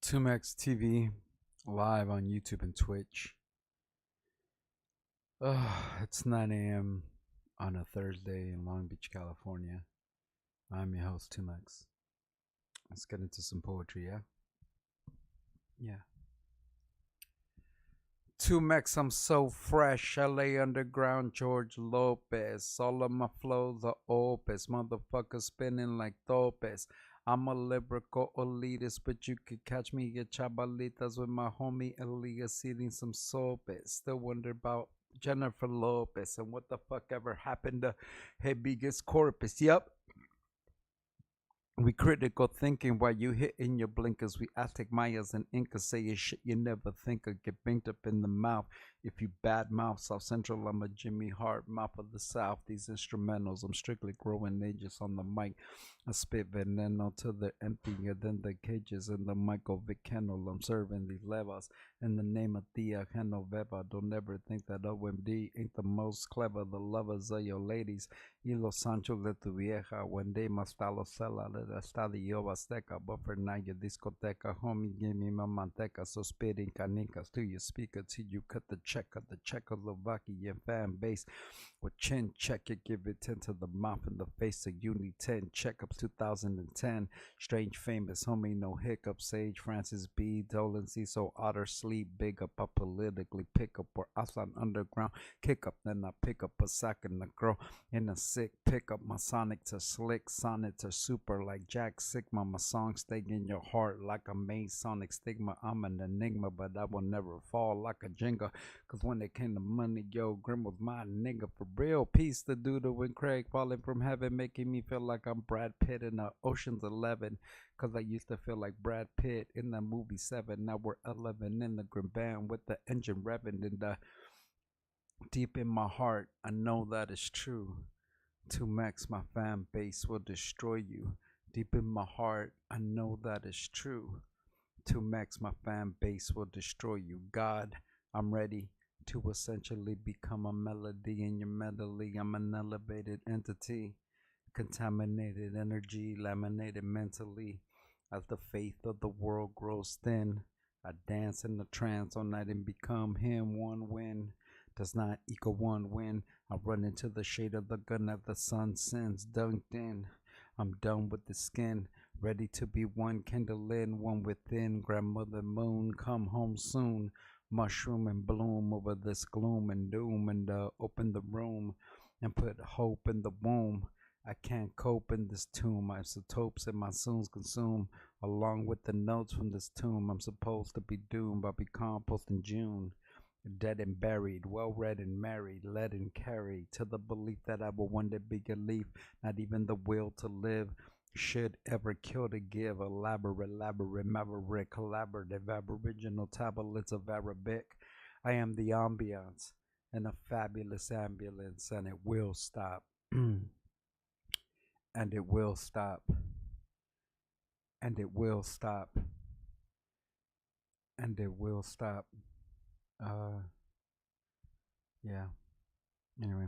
2Mex TV live on YouTube and Twitch. It's 9 a.m. on a Thursday in Long Beach, California. I'm your host, 2Mex. Let's get into some poetry, yeah? Yeah. 2Mex, I'm so fresh. LA Underground, George Lopez. All of my flows are opus. Motherfuckers spinning like topes. I'm a lyrical elitist, but you could catch me at Chabalitas with my homie Elias eating some sopes. Still wonder about Jennifer Lopez and what the fuck ever happened to Habeas Corpus. Yep. We critical thinking while you hitting your blinkers. We Aztec Mayas and Incas saying shit you never think of. Get banked up in the mouth if you bad mouth. South Central, I'm a Jimmy Hart, mouth of the South. These instrumentals, I'm strictly growing ages on the mic. I spit veneno till they're emptier than the cages in the Michael Vick kennel. I'm serving these levas in the name of Tia Genoveva. Don't ever think that OMD ain't the most clever. The lovers of your ladies. Y los Sancho de tu vieja. One day my style cela de estadio Azteca. But for now your discoteca. Homie give me my manteca. So spitting canicas to your speaker till you cut the check of the Czechoslovakian fan base. With chin check it, give it 10 to the mouth in the face. So you need 10 checkups 2010. Strange famous homie, no hiccups. Sage Francis B. Dolan, so Otter sleep. Big up, I politically pick up or outside underground. Kick up, then I pick up a sack and a girl in a sick. Pick up my sonic to slick, sonic to super like Jack Sigma. My songs stay in your heart like a Masonic stigma. I'm an enigma, but I will never fall like a Jenga. Cause when it came to money, yo, Grim was my nigga for real. Peace the dude when Craig falling from heaven, making me feel like I'm Brad Pitt in Ocean's 11. Cause I used to feel like Brad Pitt in the movie 7. Now we're 11 in the grim band with the engine revving in the deep in my heart. I know that is true. 2Mex, my fan base will destroy you. Deep in my heart, I know that is true. 2Mex, my fan base will destroy you. God, I'm ready to essentially become a melody in your medley. I'm an elevated entity, contaminated energy, laminated mentally. As the faith of the world grows thin, I dance in the trance all night and become him. One win does not equal one win. I run into the shade of the gun that the sun sends. Dunked in, I'm done with the skin. Ready to be one kindle in, one within. Grandmother moon, come home soon. Mushroom and bloom over this gloom and doom. And open the room and put hope in the womb. I can't cope in this tomb. Isotopes in my soons consume. Along with the notes from this tomb, I'm supposed to be doomed. I'll be compost in June. Dead and buried, well read and married, led and carried to the belief that I will one day be a leaf. Not even the will to live should ever kill to give. Elaborate, maverick, collaborative, aboriginal tablets of Arabic. I am the ambiance in a fabulous ambulance, and it will stop. And it will stop. And it will stop. And it will stop. Yeah. Anyway,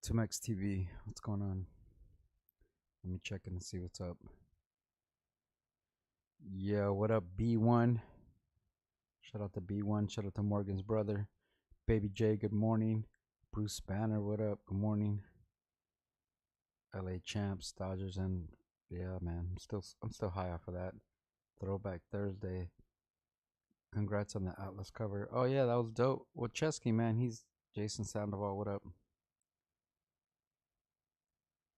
2Mex TV, what's going on? Let me check in and see what's up. Yeah, what up, B1? Shout out to B1. Shout out to Morgan's brother. Baby J, good morning. Bruce Banner, what up? Good morning. LA Champs, Dodgers, and yeah, man, I'm still high off of that. Throwback Thursday. Congrats on the Atlas cover. Oh yeah, that was dope. Well, Chesky, man, he's Jason Sandoval. What up?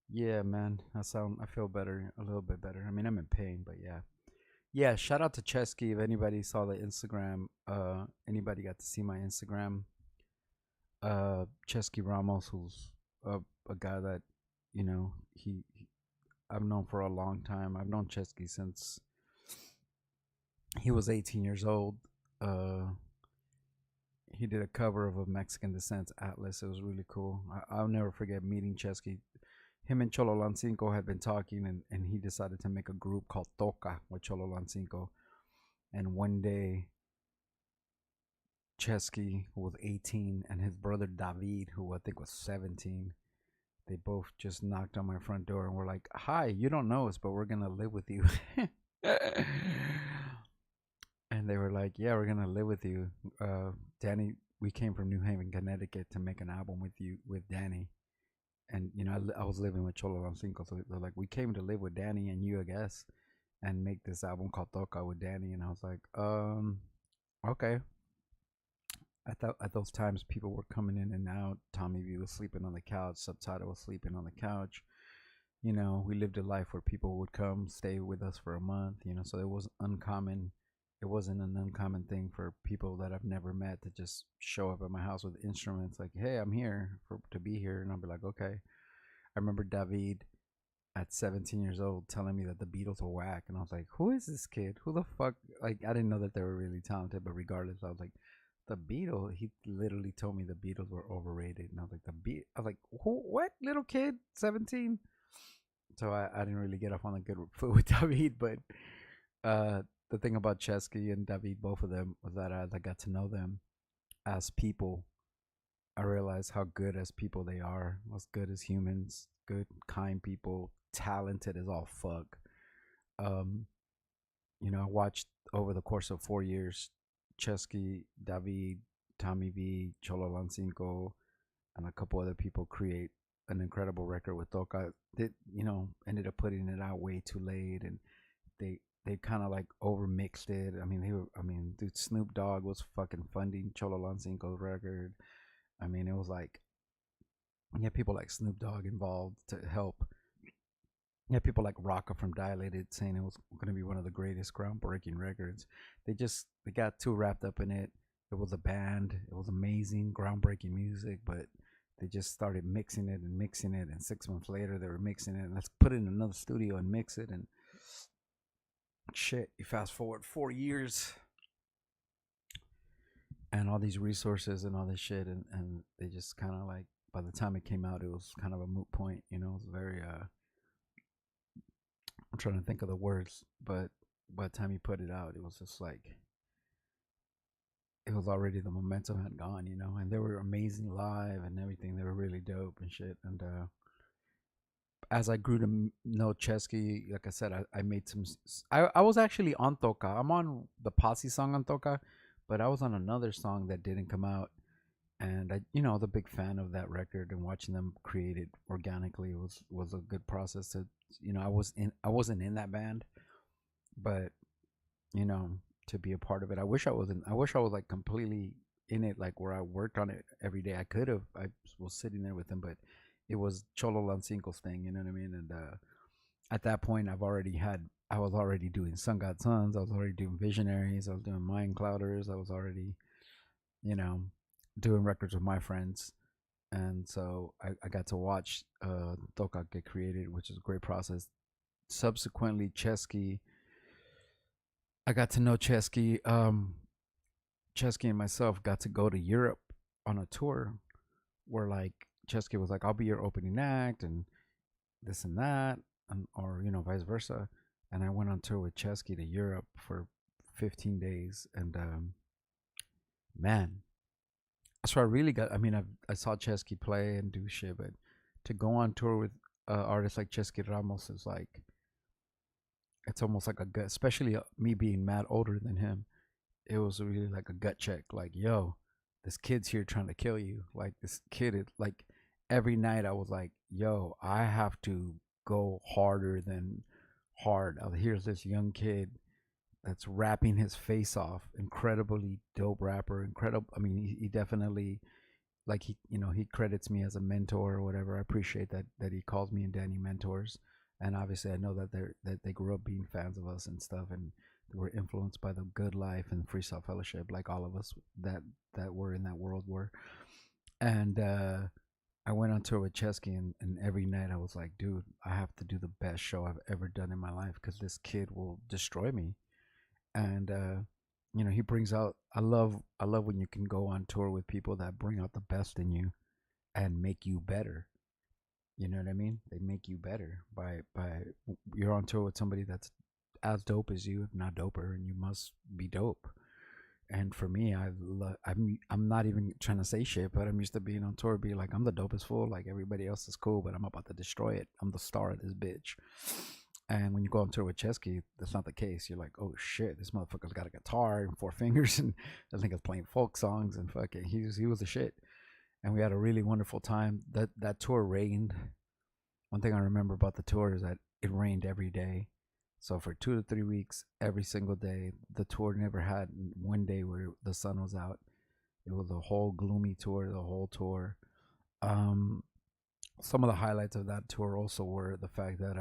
Yeah, man, I feel better, a little bit better. I mean, I'm in pain, but yeah. Yeah, shout out to Chesky. If anybody saw the Instagram, anybody got to see my Instagram, Chesky Ramos, who's a guy that, I've known for a long time. I've known Chesky since he was 18 years old. He did a cover of a Mexican Descent Atlas. It was really cool. I'll never forget meeting Chesky. Him and Cholo Lancinco had been talking, and he decided to make a group called Toca with Cholo Lancinco. And one day, Chesky, who was 18, and his brother David, who I think was 17, they both just knocked on my front door and were like, "Hi, you don't know us, but we're going to live with you." and they were like, "Yeah, we're gonna live with you, Danny. We came from New Haven, Connecticut, to make an album with you, with Danny." And I was living with Cholo Lam Cinco, so they're like, "We came to live with Danny and you, I guess, and make this album called Toca with Danny." And I was like, okay. At those times, people were coming in and out. Tommy V was sleeping on the couch. Subtitle was sleeping on the couch. We lived a life where people would come stay with us for a month. So it was uncommon. It wasn't an uncommon thing for people that I've never met to just show up at my house with instruments. Like, hey, I'm here to be here, and I'll be like, okay. I remember David at 17 years old telling me that the Beatles were whack, and I was like, who is this kid? Who the fuck? Like, I didn't know that they were really talented, but regardless, I was like, the Beatles. He literally told me the Beatles were overrated, and I was like, I was like, who? What? Little kid, 17. So I didn't really get off on a good foot with David, but the thing about Chesky and David, both of them, was that as I got to know them as people, I realized how good as people they are, as good as humans, good, kind people, talented as all fuck. Um, I watched over the course of 4 years, Chesky, David, Tommy V, Cholo Lancinco, and a couple other people create an incredible record with Toca. That ended up putting it out way too late, and they kind of like overmixed it. Dude, Snoop Dogg was fucking funding Cholo Lancinco's record. It was like, yeah, people like Snoop Dogg involved to help. Yeah, people like Rocka from Dilated saying it was going to be one of the greatest groundbreaking records. They got too wrapped up in it. It was a band. It was amazing, groundbreaking music, but they just started mixing it and mixing it. And 6 months later, they were mixing it. And let's put it in another studio and mix it. And shit, you fast forward 4 years and all these resources and all this shit. And they just kind of like, by the time it came out, it was kind of a moot point. It was very, I'm trying to think of the words, but by the time he put it out, it was just like it was already the momentum had gone, and they were amazing live and everything. They were really dope and shit. And as I grew to know Chesky, like I said, I made some. I was actually on Toca. I'm on the Posse song on Toca, but I was on another song that didn't come out. And I was a big fan of that record, and watching them create it organically was a good process. I wasn't in that band, but you know, to be a part of it. I wish I was like completely in it, like where I worked on it every day. I could have. I was sitting there with him, but it was Cholo Lancinco's thing. You know what I mean? And at that point, I was already doing Sun God Sons. I was already doing Visionaries. I was doing Mind Clouders. I was already, you know, doing records with my friends. And so I got to watch Toka get created, which is a great process. Subsequently, Chesky, I got to know Chesky. Chesky and myself got to go to Europe on a tour where like Chesky was like, I'll be your opening act and this and that, or vice versa. And I went on tour with Chesky to Europe for 15 days, and man, so I really got. I saw Chesky play and do shit, but to go on tour with artists like Chesky Ramos is like, it's almost like a gut, especially me being mad older than him. It was really like a gut check. Like, yo, this kid's here trying to kill you. Like, this kid is like, every night I was like, yo, I have to go harder than hard. Here's this young kid that's rapping his face off. Incredibly dope rapper. Incredible. He definitely, like, he credits me as a mentor or whatever. I appreciate that he calls me and Danny mentors. And obviously I know that they grew up being fans of us and stuff, and were influenced by the good life and freestyle fellowship, like all of us that were in that world were. And I went on tour with Chesky, and every night I was like, dude, I have to do the best show I've ever done in my life, because this kid will destroy me. And he brings out, I love when you can go on tour with people that bring out the best in you and make you better. You know what I mean? They make you better by you're on tour with somebody that's as dope as you, if not doper, and you must be dope. And for me, I'm not even trying to say shit, but I'm used to being on tour, be like, I'm the dopest fool. Like, everybody else is cool, but I'm about to destroy it. I'm the star of this bitch. And when you go on tour with Chesky, that's not the case. You're like, oh shit, this motherfucker's got a guitar and four fingers, and I think it's playing folk songs and fucking he was a shit. And we had a really wonderful time. That tour rained. One thing I remember about the tour is that it rained every day. So for 2 to 3 weeks, every single day, the tour never had one day where the sun was out. It was a whole gloomy tour, the whole tour. Um, some of the highlights of that tour also were the fact that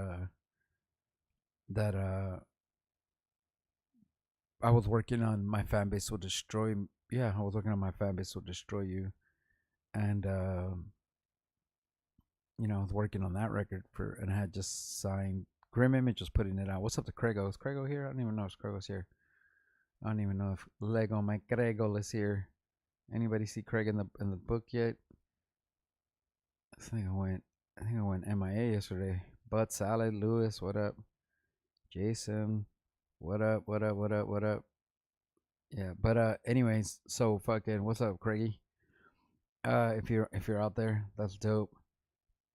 I was working on my fan base will destroy. Yeah, I was working on my fan base will destroy you, and I was working on that record and I had just signed Grim Image was putting it out. What's up to Craigo? Is Craigo here? I don't even know if Craigo's here. I don't even know if Lego my Craigo is here. Anybody see Craig in the book yet? I think I went MIA yesterday. Bud Salad, Lewis, what up? Jason, what up? What up? What up? What up? Yeah, but anyways, so fucking what's up, Craigie? If you're out there, that's dope.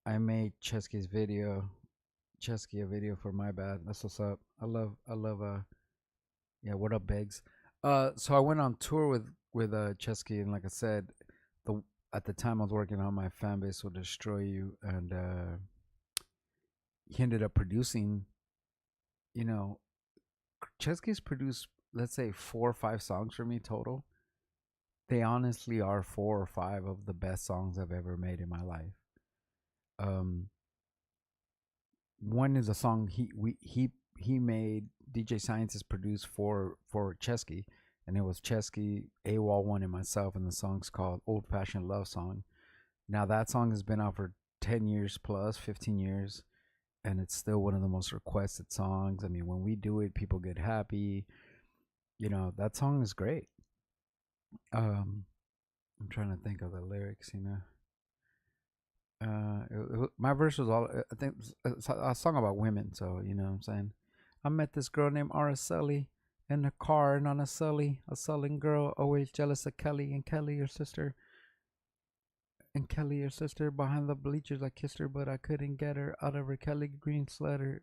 I made Chesky a video for my bad. That's what's up. I love yeah, what up, Begs? So I went on tour with Chesky, and like I said, the at the time I was working on my fan base will destroy you, and he ended up producing. You know, Chesky's produced, let's say, 4 or 5 songs for me total. They honestly are 4 or 5 of the best songs I've ever made in my life. Um, one is a song he made. DJ Scientist produced for Chesky, and it was Chesky, AWOL One, and myself, and the song's called "Old Fashioned Love Song." Now that song has been out for 10 years plus, 15 years, and it's still one of the most requested songs. I mean, when we do it, people get happy. That song is great. Um, I'm trying to think of the lyrics. My verse was all I think it's a song about women, so you know what I'm saying. I met this girl named Araceli in a car and on a sullen girl, always jealous of Kelly, and Kelly your sister, behind the bleachers. I kissed her, but I couldn't get her out of her Kelly green sweater.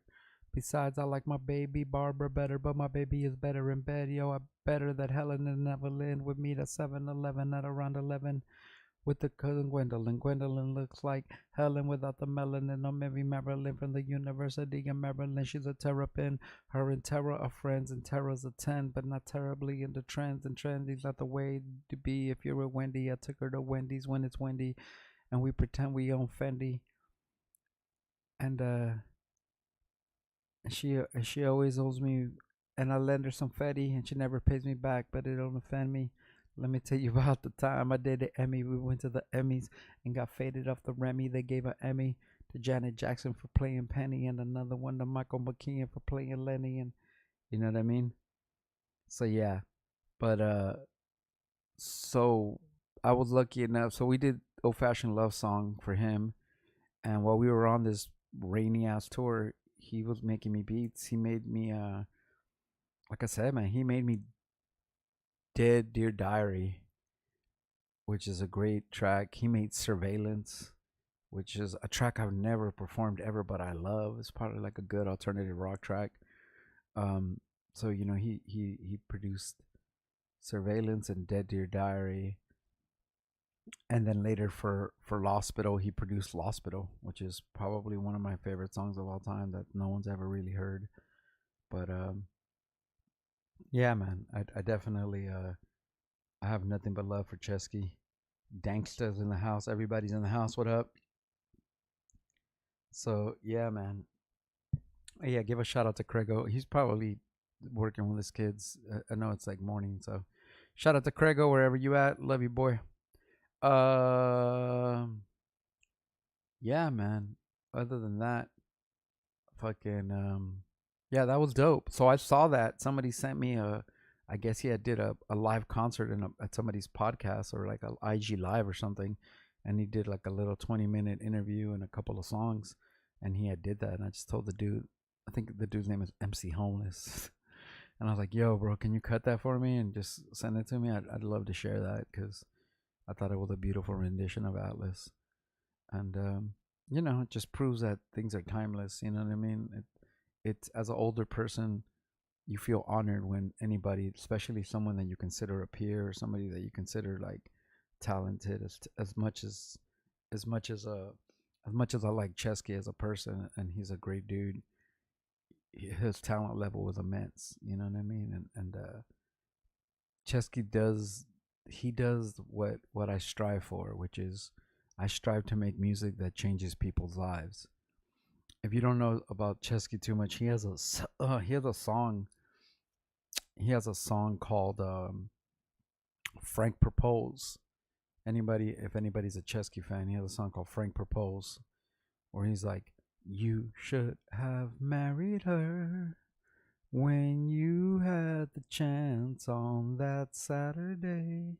Besides, I like my baby Barbara better, but my baby is better in bed. Yo, I better that Helen and Evelyn would meet at 7-Eleven at around 11 with the cousin Gwendolyn. Gwendolyn looks like Helen without the melanin. Or maybe Marilyn from the University of Maryland. She's a terrapin. Her and Terra are friends, and Terra's a 10, but not terribly into trends. And trendy's not the way to be. If you're a Wendy, I took her to Wendy's when it's windy, and we pretend we own Fendi. And she always owes me, and I lend her some Fetty, and she never pays me back, but it don't offend me. Let me tell you about the time I did the Emmy. We went to the Emmys and got faded off the Remy. They gave an Emmy to Janet Jackson for playing Penny, and another one to Michael McKean for playing Lenny, and you know what I mean? So yeah. But so I was lucky enough. So we did Old Fashioned Love Song for him, and while we were on this rainy ass tour, he was making me beats. He made me like I said, man, he made me Dead Dear Diary, which is a great track. He made Surveillance, which is a track I've never performed ever, but I love. It's probably like a good alternative rock track. Um, so he produced Surveillance and Dead Dear Diary, and then later for L'Hospital, he produced L'Hospital, which is probably one of my favorite songs of all time that no one's ever really heard. But yeah, man, I definitely I have nothing but love for Chesky. Danksters in the house. Everybody's in the house. What up? So yeah, man. Yeah, give a shout out to Craigo. He's probably working with his kids. I know it's like morning, so shout out to Craigo wherever you at. Love you, boy. Um, yeah, man. Other than that, fucking yeah, that was dope. So I saw that somebody sent me I guess he had did a live concert at somebody's podcast or like a IG live or something, and he did like a little 20-minute interview and a couple of songs, and he had did that, and I just told the dude, I think the dude's name is MC Homeless, and I was like, yo, bro, can you cut that for me and just send it to me? I'd love to share that because I thought it was a beautiful rendition of Atlas, and it just proves that things are timeless. You know what I mean? it's as an older person, you feel honored when anybody, especially someone that you consider a peer or somebody that you consider like talented, as much as much as as much as I like Chesky as a person, and he's a great dude. His talent level was immense. You know what I mean? And Chesky does he does what I strive for, which is I strive to make music that changes people's lives. If you don't know about Chesky too much, he has a song called Frank Propose. If anybody's a Chesky fan, he has a song called Frank Propose, where he's like, "You should have married her when you had the chance on that Saturday."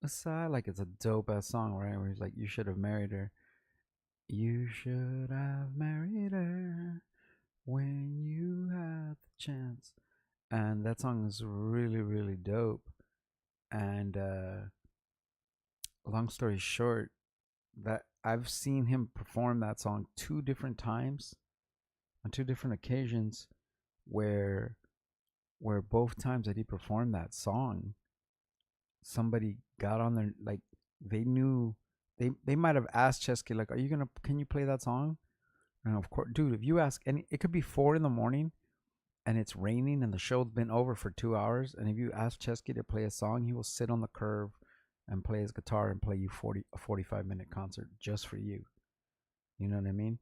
Aside, like it's a dope ass song, right? Where he's like, "You should have married her. You should have married her when you had the chance." And that song is really, really dope. And long story short, that I've seen him perform that song two different times on two different occasions, where both times that he performed that song, somebody got on there, like they knew, they might have asked Chesky like, "Are you gonna can you play that song?" And of course, dude, if you ask any, it could be 4 in the morning and it's raining and the show's been over for 2 hours, and if you ask Chesky to play a song, he will sit on the curb and play his guitar and play you 45-minute concert just for you. You know what I mean?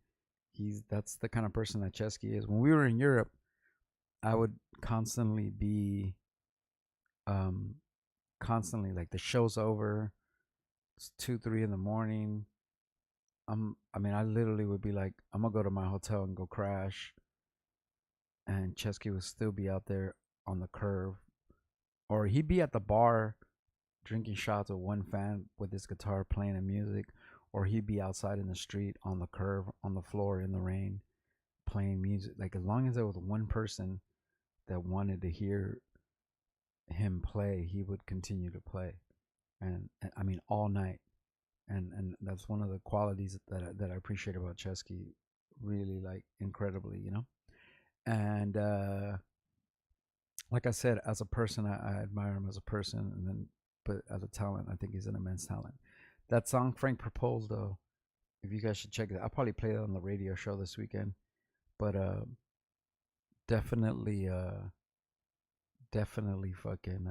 That's the kind of person that Chesky is. When we were in Europe, I would constantly be um constantly like the show's over, it's 2, 3 in the morning. I mean, I literally would be like, I'm gonna go to my hotel and go crash, and Chesky would still be out there on the curve, or he'd be at the bar drinking shots with one fan with his guitar playing the music, or he'd be outside in the street on the curve on the floor in the rain playing music. Like as long as there was one person that wanted to hear him play, he would continue to play, and I mean all night. And that's one of the qualities that I appreciate about Chesky, really like incredibly, you know. And like I said, as a person, I admire him as a person, and then but as a talent, I think he's an immense talent. That song Frank proposed though, if you guys should check it, I'll probably play it on the radio show this weekend. But definitely, definitely fucking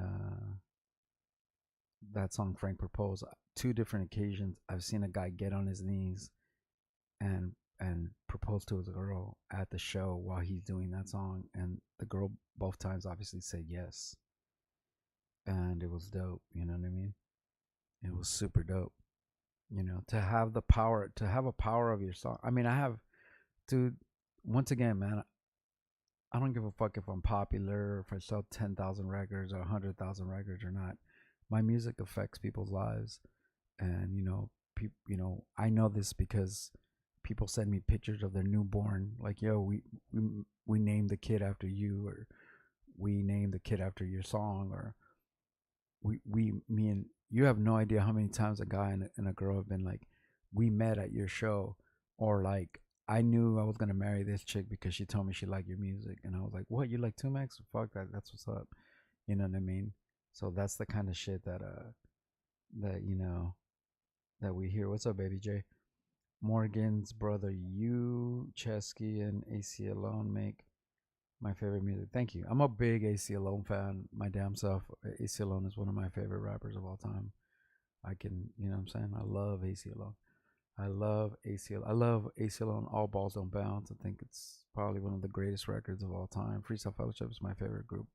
that song Frank proposed. Two different occasions, I've seen a guy get on his knees and propose to his girl at the show while he's doing that song, and the girl both times obviously said yes, and it was dope. You know what I mean? It was super dope. You know, to have the power, to have a power of your song. I mean, I have, dude. Once again, man, I don't give a fuck if I'm popular, if I sell 10,000 records or 100,000 records or not. My music affects people's lives, and you know, I know this because people send me pictures of their newborn, like, yo, we we named the kid after you, or we named the kid after your song, or we me and you have no idea how many times a guy and a girl have been like, we met at your show, or like, I knew I was gonna marry this chick because she told me she liked your music, and I was like, what, you like 2Mex? Fuck that, that's what's up. You know what I mean? So that's the kind of shit that that we hear. What's up, baby J? Morgan's brother, you, Chesky, and AC Alone make my favorite music. Thank you. I'm a big AC Alone fan. My damn self. AC Alone is one of my favorite rappers of all time. I can, you know what I'm saying? I love AC Alone. I love AC Alone. I love AC Alone. All Balls Don't Bounce. I think it's probably one of the greatest records of all time. Freestyle Fellowship is my favorite group.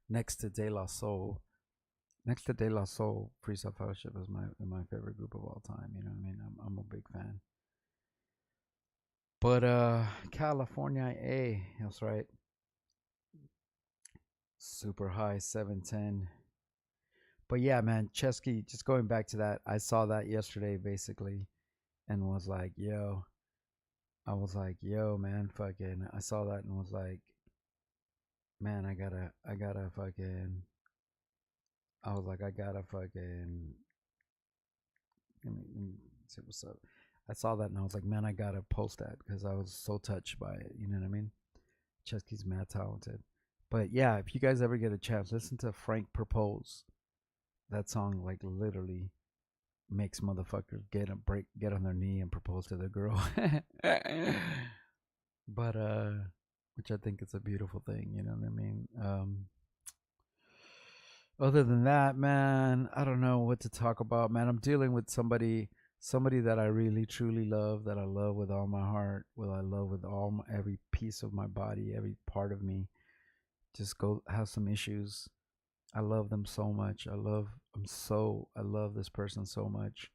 Next to De La Soul. Next to De La Soul, Freestyle Fellowship is my favorite group of all time. You know what I mean? I'm a big fan. But California A, that's right. Super high 710. But yeah, man, Chesky, just going back to that, I saw that yesterday basically, and was like, yo, I was like, yo, man, fucking, I saw that and was like, man, I gotta fucking, I was like, I gotta fucking, let me see what's up. I saw that and I was like, man, I gotta post that because I was so touched by it. You know what I mean? Chesky's mad talented. But yeah, if you guys ever get a chance, listen to Frank Propose. That song like literally makes motherfuckers get on their knee and propose to their girl. But which I think is a beautiful thing, you know what I mean? Other than that, man, I don't know what to talk about, man. I'm dealing with somebody that I really truly love, that I love with all my heart, with I love with every piece of my body, every part of me. Just go have some issues. I love them so much. I love this person so much.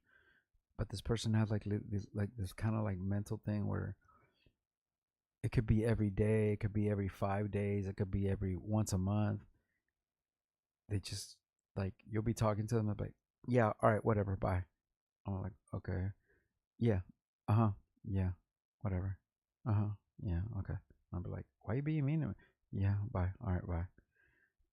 But this person has this kind of like mental thing where it could be every day, it could be every 5 days, it could be every once a month. They just like you'll be talking to them, they're like, yeah, all right, whatever, bye. I'm like, okay, yeah, uh huh, yeah, whatever, uh huh, yeah, okay. I'll be like, why you being mean to me? Yeah, bye, all right, bye.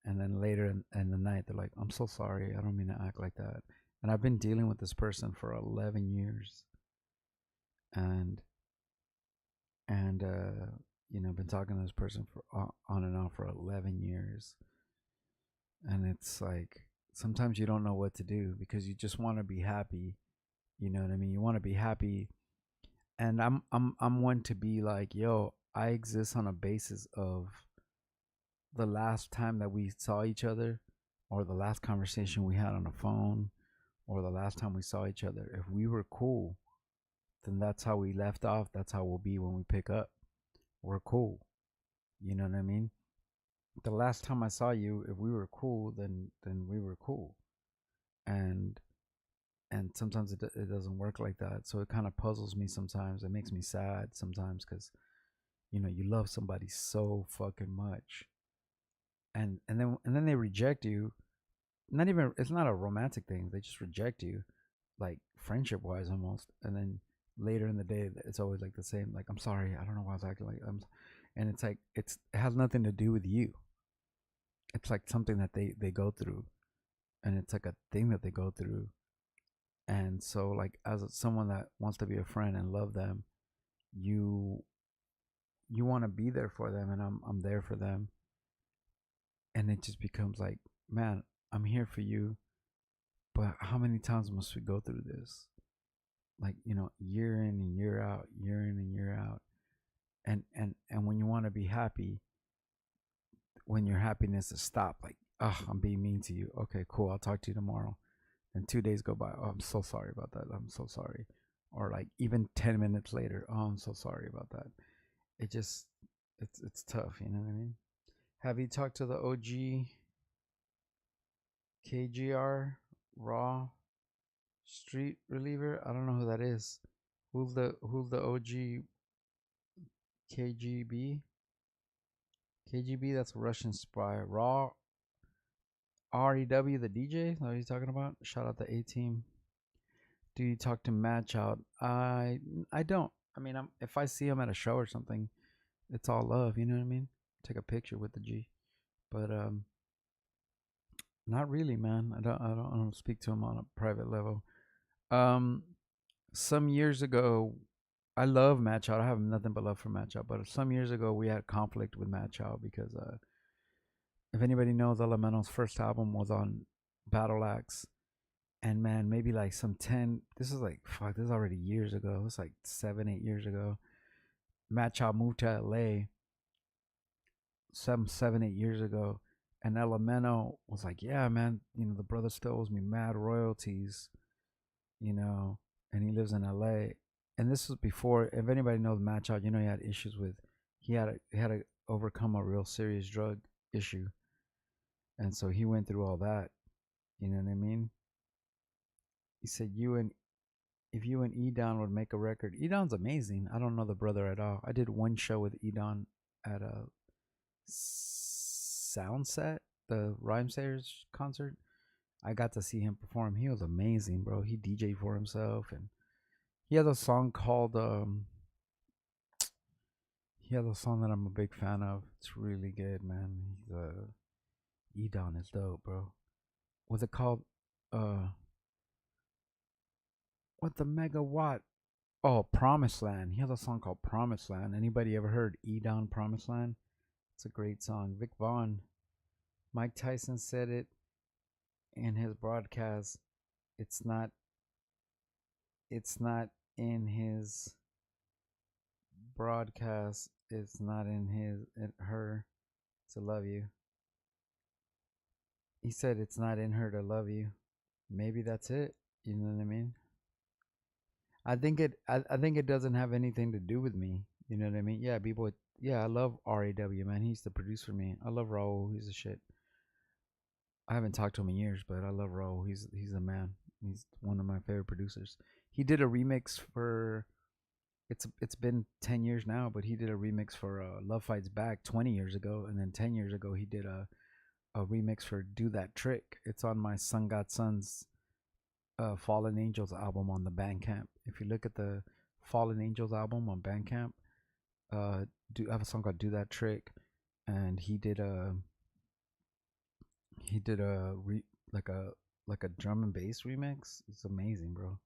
And then later in the night, they're like, I'm so sorry, I don't mean to act like that. And I've been dealing with this person for 11 years, and and been talking to this person for on and off for 11 years, and it's like sometimes you don't know what to do because you just want to be happy. You know what I mean? You want to be happy, and I'm one to be like, yo, I exist on a basis of the last time that we saw each other, or the last conversation we had on the phone, or the last time we saw each other. If we were cool, then that's how we left off. That's how we'll be when we pick up. We're cool. You know what I mean? The last time I saw you, if we were cool, then we were cool. And sometimes it doesn't work like that. So it kind of puzzles me sometimes. It makes me sad sometimes because you love somebody so fucking much, and then they reject you. Not even it's not a romantic thing. They just reject you, like friendship wise almost. And then later in the day, it's always like the same. Like, I'm sorry, I don't know why I was acting like and it's like it has nothing to do with you. It's like something that they go through, and it's like a thing that they go through. And so, like, as someone that wants to be a friend and love them, you you want to be there for them, and I'm there for them. And it just becomes like, man, I'm here for you, but how many times must we go through this? Like, year in and year out, year in and year out. And when you want to be happy, when your happiness is stopped, like, oh, I'm being mean to you. Okay, cool. I'll talk to you tomorrow. And 2 days go by. Oh, I'm so sorry about that. I'm so sorry. Or like even 10 minutes later. Oh, I'm so sorry about that. It just it's tough. You know what I mean? Have you talked to the OG KGR Raw Street Reliever? I don't know who that is. Who's the OG KGB? KGB, that's a Russian spy. Raw REW, the DJ. What are you talking about? Shout out the A team. Do you talk to Match Out? I don't. I mean, if I see him at a show or something, it's all love. You know what I mean? Take a picture with the G. But not really, man. I don't speak to him on a private level. Um, some years ago, I love Match Out. I have nothing but love for Match Out. But some years ago, we had conflict with Match Out because if anybody knows, Elemental's first album was on Battle Axe. And man, maybe like some 10, this is like, fuck, this is already years ago. It's like 7, 8 years ago. Matt Chop moved to LA some 7, 8 years ago. And Elemento was like, yeah, man, the brother still owes me mad royalties, you know, and he lives in LA. And this was before, if anybody knows Matt Chop, he had issues with, he had to overcome a real serious drug issue. And so he went through all that, you know what I mean? He said, if you and Edon would make a record, Edon's amazing. I don't know the brother at all. I did one show with Edon at a Soundset, the Rhymesayers concert. I got to see him perform. He was amazing, bro. He DJed for himself, and he has a song called he has a song that I'm a big fan of. It's really good, man. Edon is dope, bro. What's it called? Uh, what the megawatt? Oh, Promised Land. He has a song called Promised Land. Anybody ever heard Edon Promised Land? It's a great song. Vic Vaughn. Mike Tyson said it in his broadcast. It's not. It's not in his broadcast. It's not in her to love you. He said it's not in her to love you. Maybe that's it. You know what I mean? I think it doesn't have anything to do with me. You know what I mean? Yeah, people. Yeah, I love RAW, man. He's the producer for me. I love Raul. He's a shit. I haven't talked to him in years, but I love Raul. He's a man. He's one of my favorite producers. He did a remix for. It's been 10 years now, but he did a remix for Love Fights Back 20 years ago, and then 10 years ago he did a remix for Do That Trick. It's on my Sun God Sons Fallen Angels album on the Bandcamp. If you look at the Fallen Angels album on Bandcamp, I have a song called Do That Trick, and he did like a like a drum and bass remix. It's amazing, bro.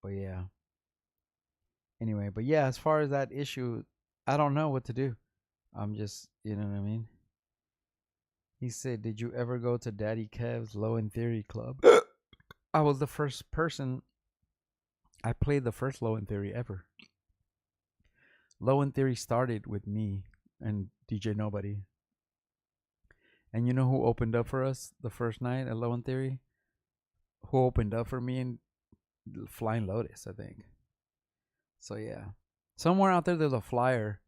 But yeah. Anyway, but yeah, as far as that issue, I don't know what to do. I'm just, you know what I mean? He said, "Did you ever go to Daddy Kev's Low End Theory Club?" I was the first person. I played the first Low End Theory ever. Low End Theory started with me and DJ Nobody. And you know who opened up for us the first night at Low End Theory? Who opened up for me and Flying Lotus, I think. So yeah, somewhere out there there's a flyer.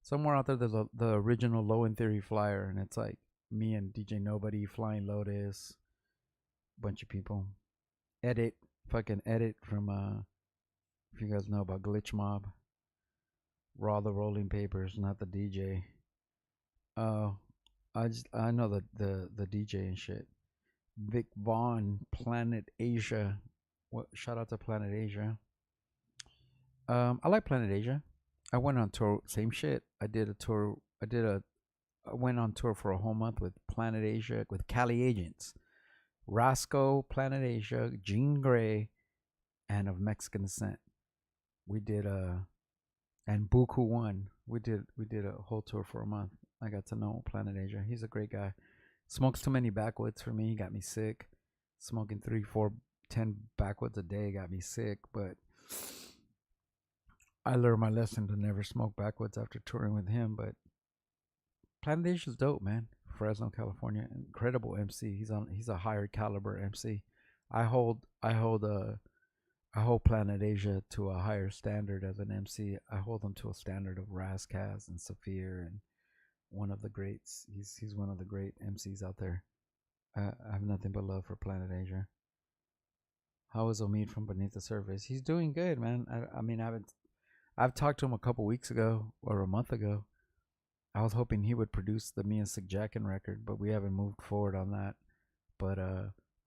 Somewhere out there there's the original Low End Theory flyer, and it's like me and DJ Nobody, Flying Lotus, bunch of people. Edit, fucking edit from if you guys know about Glitch Mob, Raw the Rolling Papers, not the DJ. Uh, I know the DJ and shit. Vic Vaughn, Planet Asia. What? Shout out to Planet Asia. I like Planet Asia. I went on tour. Same shit. I did a tour. I went on tour for a whole month with Planet Asia with Cali Agents, Roscoe, Planet Asia, Jean Grey, and of Mexican descent. We did and Buku One. We did a whole tour for a month. I got to know Planet Asia. He's a great guy. Smokes too many backwoods for me. He got me sick. Smoking 3, 4, 10 backwoods a day got me sick. But I learned my lesson to never smoke backwoods after touring with him. But Planet Asia's dope, man. Fresno, California, incredible MC. He's a higher caliber MC. I hold Planet Asia to a higher standard as an MC. I hold him to a standard of Razkaz and Saphir and one of the greats. He's one of the great MCs out there. I have nothing but love for Planet Asia. How is Omid from Beneath the Surface? He's doing good, man. I mean, I've talked to him a couple weeks ago or a month ago. I was hoping he would produce the Me and Sick Jackin record, but we haven't moved forward on that. But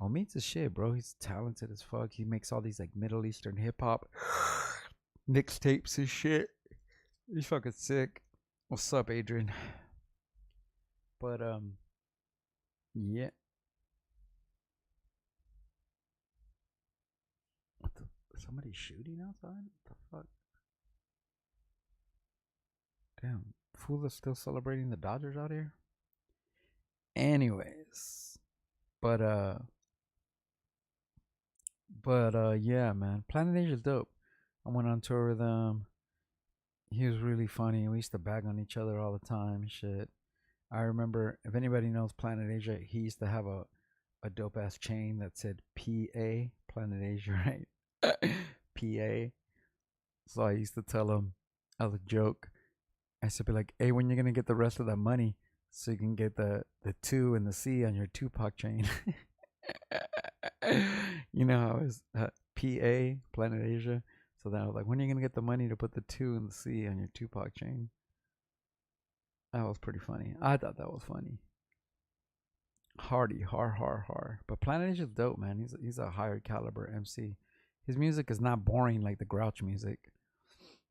Omid's a shit, bro. He's talented as fuck. He makes all these like Middle Eastern hip hop mixtapes and shit. He's fucking sick. What's up, Adrian? But yeah. What the? Somebody shooting outside? What the fuck? Damn. Fool is still celebrating the Dodgers out here. Anyways, but yeah, man. Planet Asia's dope. I went on tour with him. He was really funny. We used to bag on each other all the time and shit. I remember, if anybody knows Planet Asia, he used to have a dope ass chain that said PA, Planet Asia, right? PA. So I used to tell him as a joke, I used to be like, hey, when you gonna get the rest of that money so you can get the 2 and the C on your Tupac chain? You know how it's PA, Planet Asia. So then I was like, when are you gonna get the money to put the 2 and the C on your Tupac chain? That was pretty funny. I thought that was funny. Hardy, har. But Planet Asia's dope, man. He's a higher caliber MC. His music is not boring like the Grouch music.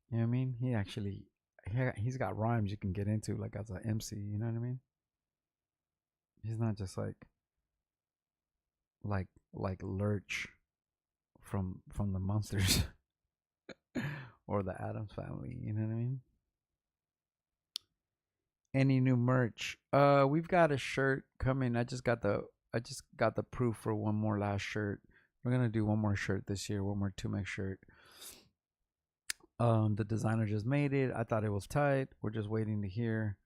You know what I mean? He's got rhymes you can get into like as an MC. You know what I mean? He's not just like Lurch from the Monsters or the Adams Family. You know what I mean? Any new merch? We've got a shirt coming. I just got the proof for one more last shirt. We're gonna do one more shirt this year, one more 2Mex shirt. The designer just made it. I thought it was tight. We're just waiting to hear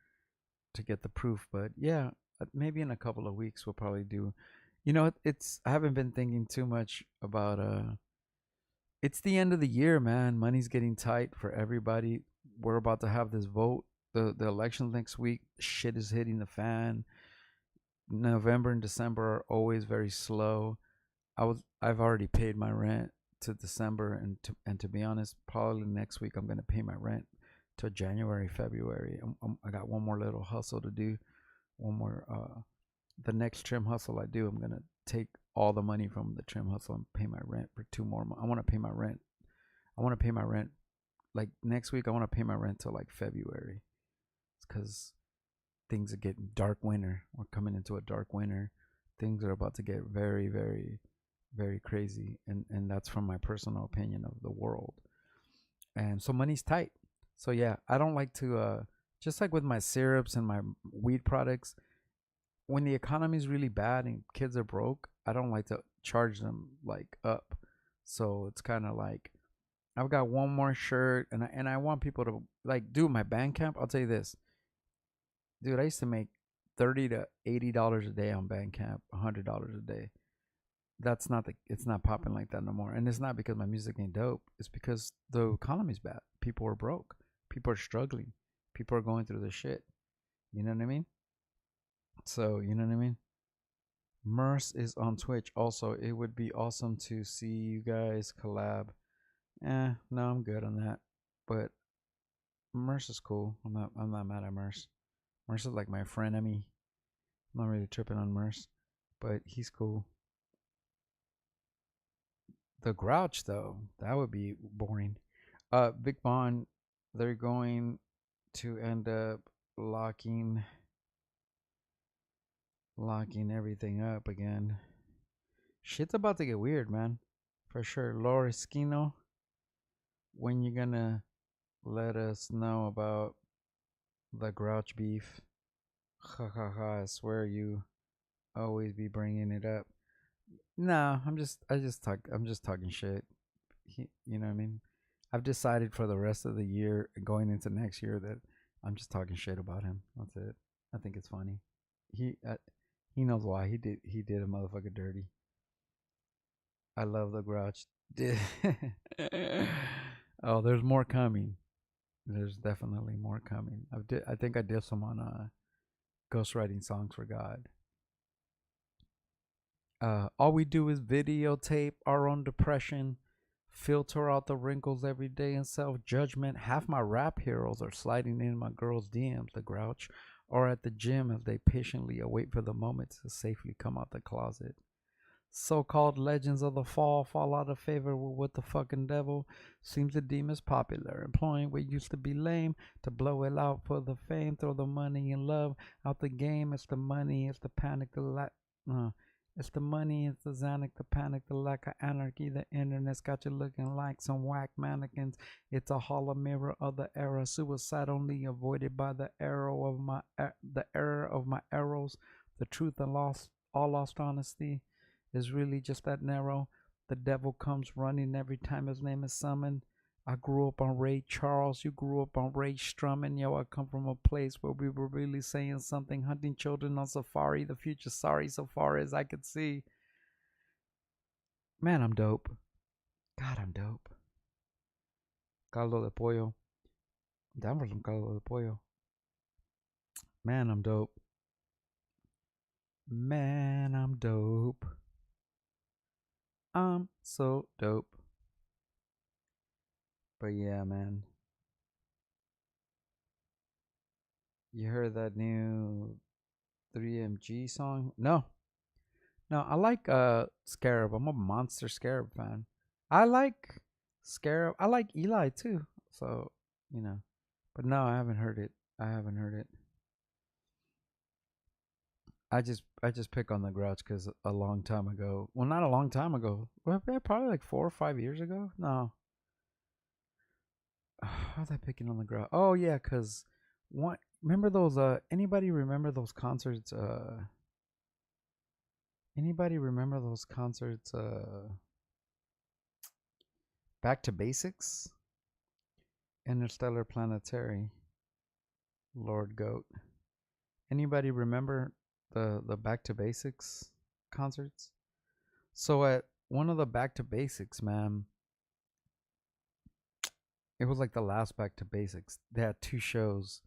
to get the proof. But yeah, maybe in a couple of weeks we'll probably do. You know, it's I haven't been thinking too much about it's the end of the year, man. Money's getting tight for everybody. We're about to have this vote, the election next week. Shit is hitting the fan. November and December are always very slow. I've already paid my rent to December, and to be honest, probably next week I'm gonna pay my rent to January, February. I got one more little hustle to do. One more the next trim hustle I do, I'm gonna take all the money from the trim hustle and pay my rent for 2 more months. I want to pay my rent. I want to pay my rent like next week. I want to pay my rent till like February, because things are getting dark winter. We're coming into a dark winter. Things are about to get very, very, very crazy, and that's from my personal opinion of the world. And so money's tight. So yeah, I don't like to just like with my syrups and my weed products. When the economy is really bad and kids are broke, I don't like to charge them like up. So it's kind of like I've got one more shirt, and I want people to like do my Bandcamp. I'll tell you this, dude. I used to make $30 to $80 a day on Bandcamp, $100 a day. That's not the. It's not popping like that no more, and it's not because my music ain't dope. It's because the economy's bad. People are broke. People are struggling. People are going through the shit. You know what I mean? So you know what I mean. Merce is on Twitch. Also, it would be awesome to see you guys collab. No, I'm good on that. But Merce is cool. I'm not mad at Merce. Merce is like my friend. I mean, I'm not really tripping on Merce, but he's cool. The Grouch though, that would be boring. Big Bond, they're going to end up locking locking everything up again. Shit's about to get weird, man. For sure. Laura Esquino, when you gonna let us know about the Grouch beef? Ha ha ha! I swear you always be bringing it up. No, I'm just talking shit. You know what I mean? I've decided for the rest of the year, going into next year, that I'm just talking shit about him. That's it. I think it's funny. He uh, he knows why he did a motherfucker dirty. I love the Grouch. Oh, there's more coming. There's definitely more coming. I think I did some on ghostwriting songs for God. All we do is videotape our own depression, filter out the wrinkles every day and self judgment. Half my rap heroes are sliding in my girl's DMs, the Grouch, or at the gym as they patiently await for the moment to safely come out the closet. So-called legends of the fall out of favor with what the fucking devil seems to deem as popular, employing what used to be lame to blow it out for the fame, throw the money and love out the game. It's the money, it's the panic, it's the money, it's the Xanax, the panic, the lack of anarchy. The internet's got you looking like some whack mannequins. It's a hollow mirror of the era. Suicide only avoided by the error of my arrows. The truth and all lost honesty is really just that narrow. The devil comes running every time his name is summoned. I grew up on Ray Charles. You grew up on Ray Strummin. Yo, I come from a place where we were really saying something. Hunting children on safari. The future sorry so far as I could see. Man, I'm dope. God, I'm dope. Caldo de pollo. Down for some caldo de pollo. Man, I'm dope. Man, I'm dope. I'm so dope. But yeah, man. You heard that new 3MG song? No. No, I like Scarab. I'm a monster Scarab fan. I like Scarab. I like Eli too. So, you know. But no, I haven't heard it. I haven't heard it. I just pick on the Grouch because a long time ago. Well, not a long time ago. Well, yeah, probably like 4 or 5 years ago. No. How was I picking on the Grouch? Oh yeah, because What? Remember those? Anybody remember those concerts? Anybody remember those concerts? Back to Basics, Interstellar Planetary, Lord Goat. Anybody remember the Back to Basics concerts? So at one of the Back to Basics, man, it was like the last Back to Basics. They had two shows.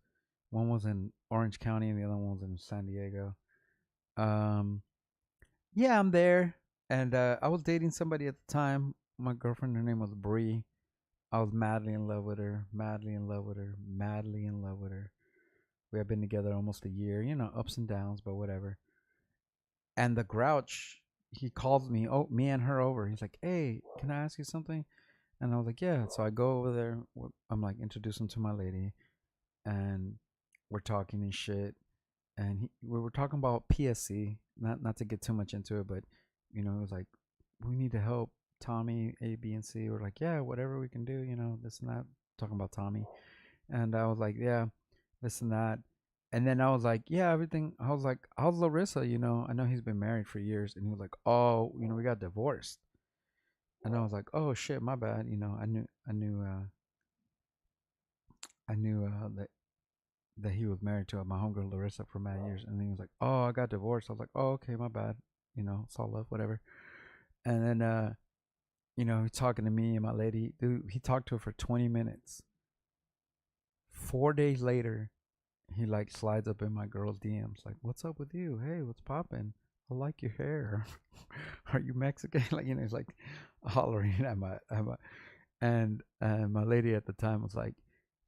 One was in Orange County and the other one was in San Diego. Um, yeah, I'm there, and I was dating somebody at the time. My girlfriend, her name was Bree. I was madly in love with her, madly in love with her, madly in love with her. We had been together almost a year, ups and downs, but whatever. And the Grouch, he calls me, oh, me and her over. He's like, hey, can I ask you something? And I was like, yeah. So I go over there. I'm like, introduce him to my lady, and we're talking and shit. And we were talking about PSC, not to get too much into it, but it was like, we need to help Tommy A, B, and C. We're like, yeah, whatever we can do, this and that. Talking about Tommy, and I was like, yeah, this and that. And then I was like, yeah, everything. I was like, how's Larissa? I know he's been married for years, and he was like, oh, we got divorced. And I was like, oh shit, my bad. I knew that he was married to my homegirl Larissa for many years, and then he was like, "Oh, I got divorced." I was like, "Oh, okay, my bad." It's all love, whatever. And then, he's talking to me and my lady. Dude, he talked to her for 20 minutes. 4 days later, he like slides up in my girl's DMs, like, "What's up with you? Hey, what's poppin'? I like your hair. Are you Mexican?" Like, he's like hollering at my and my lady at the time was like,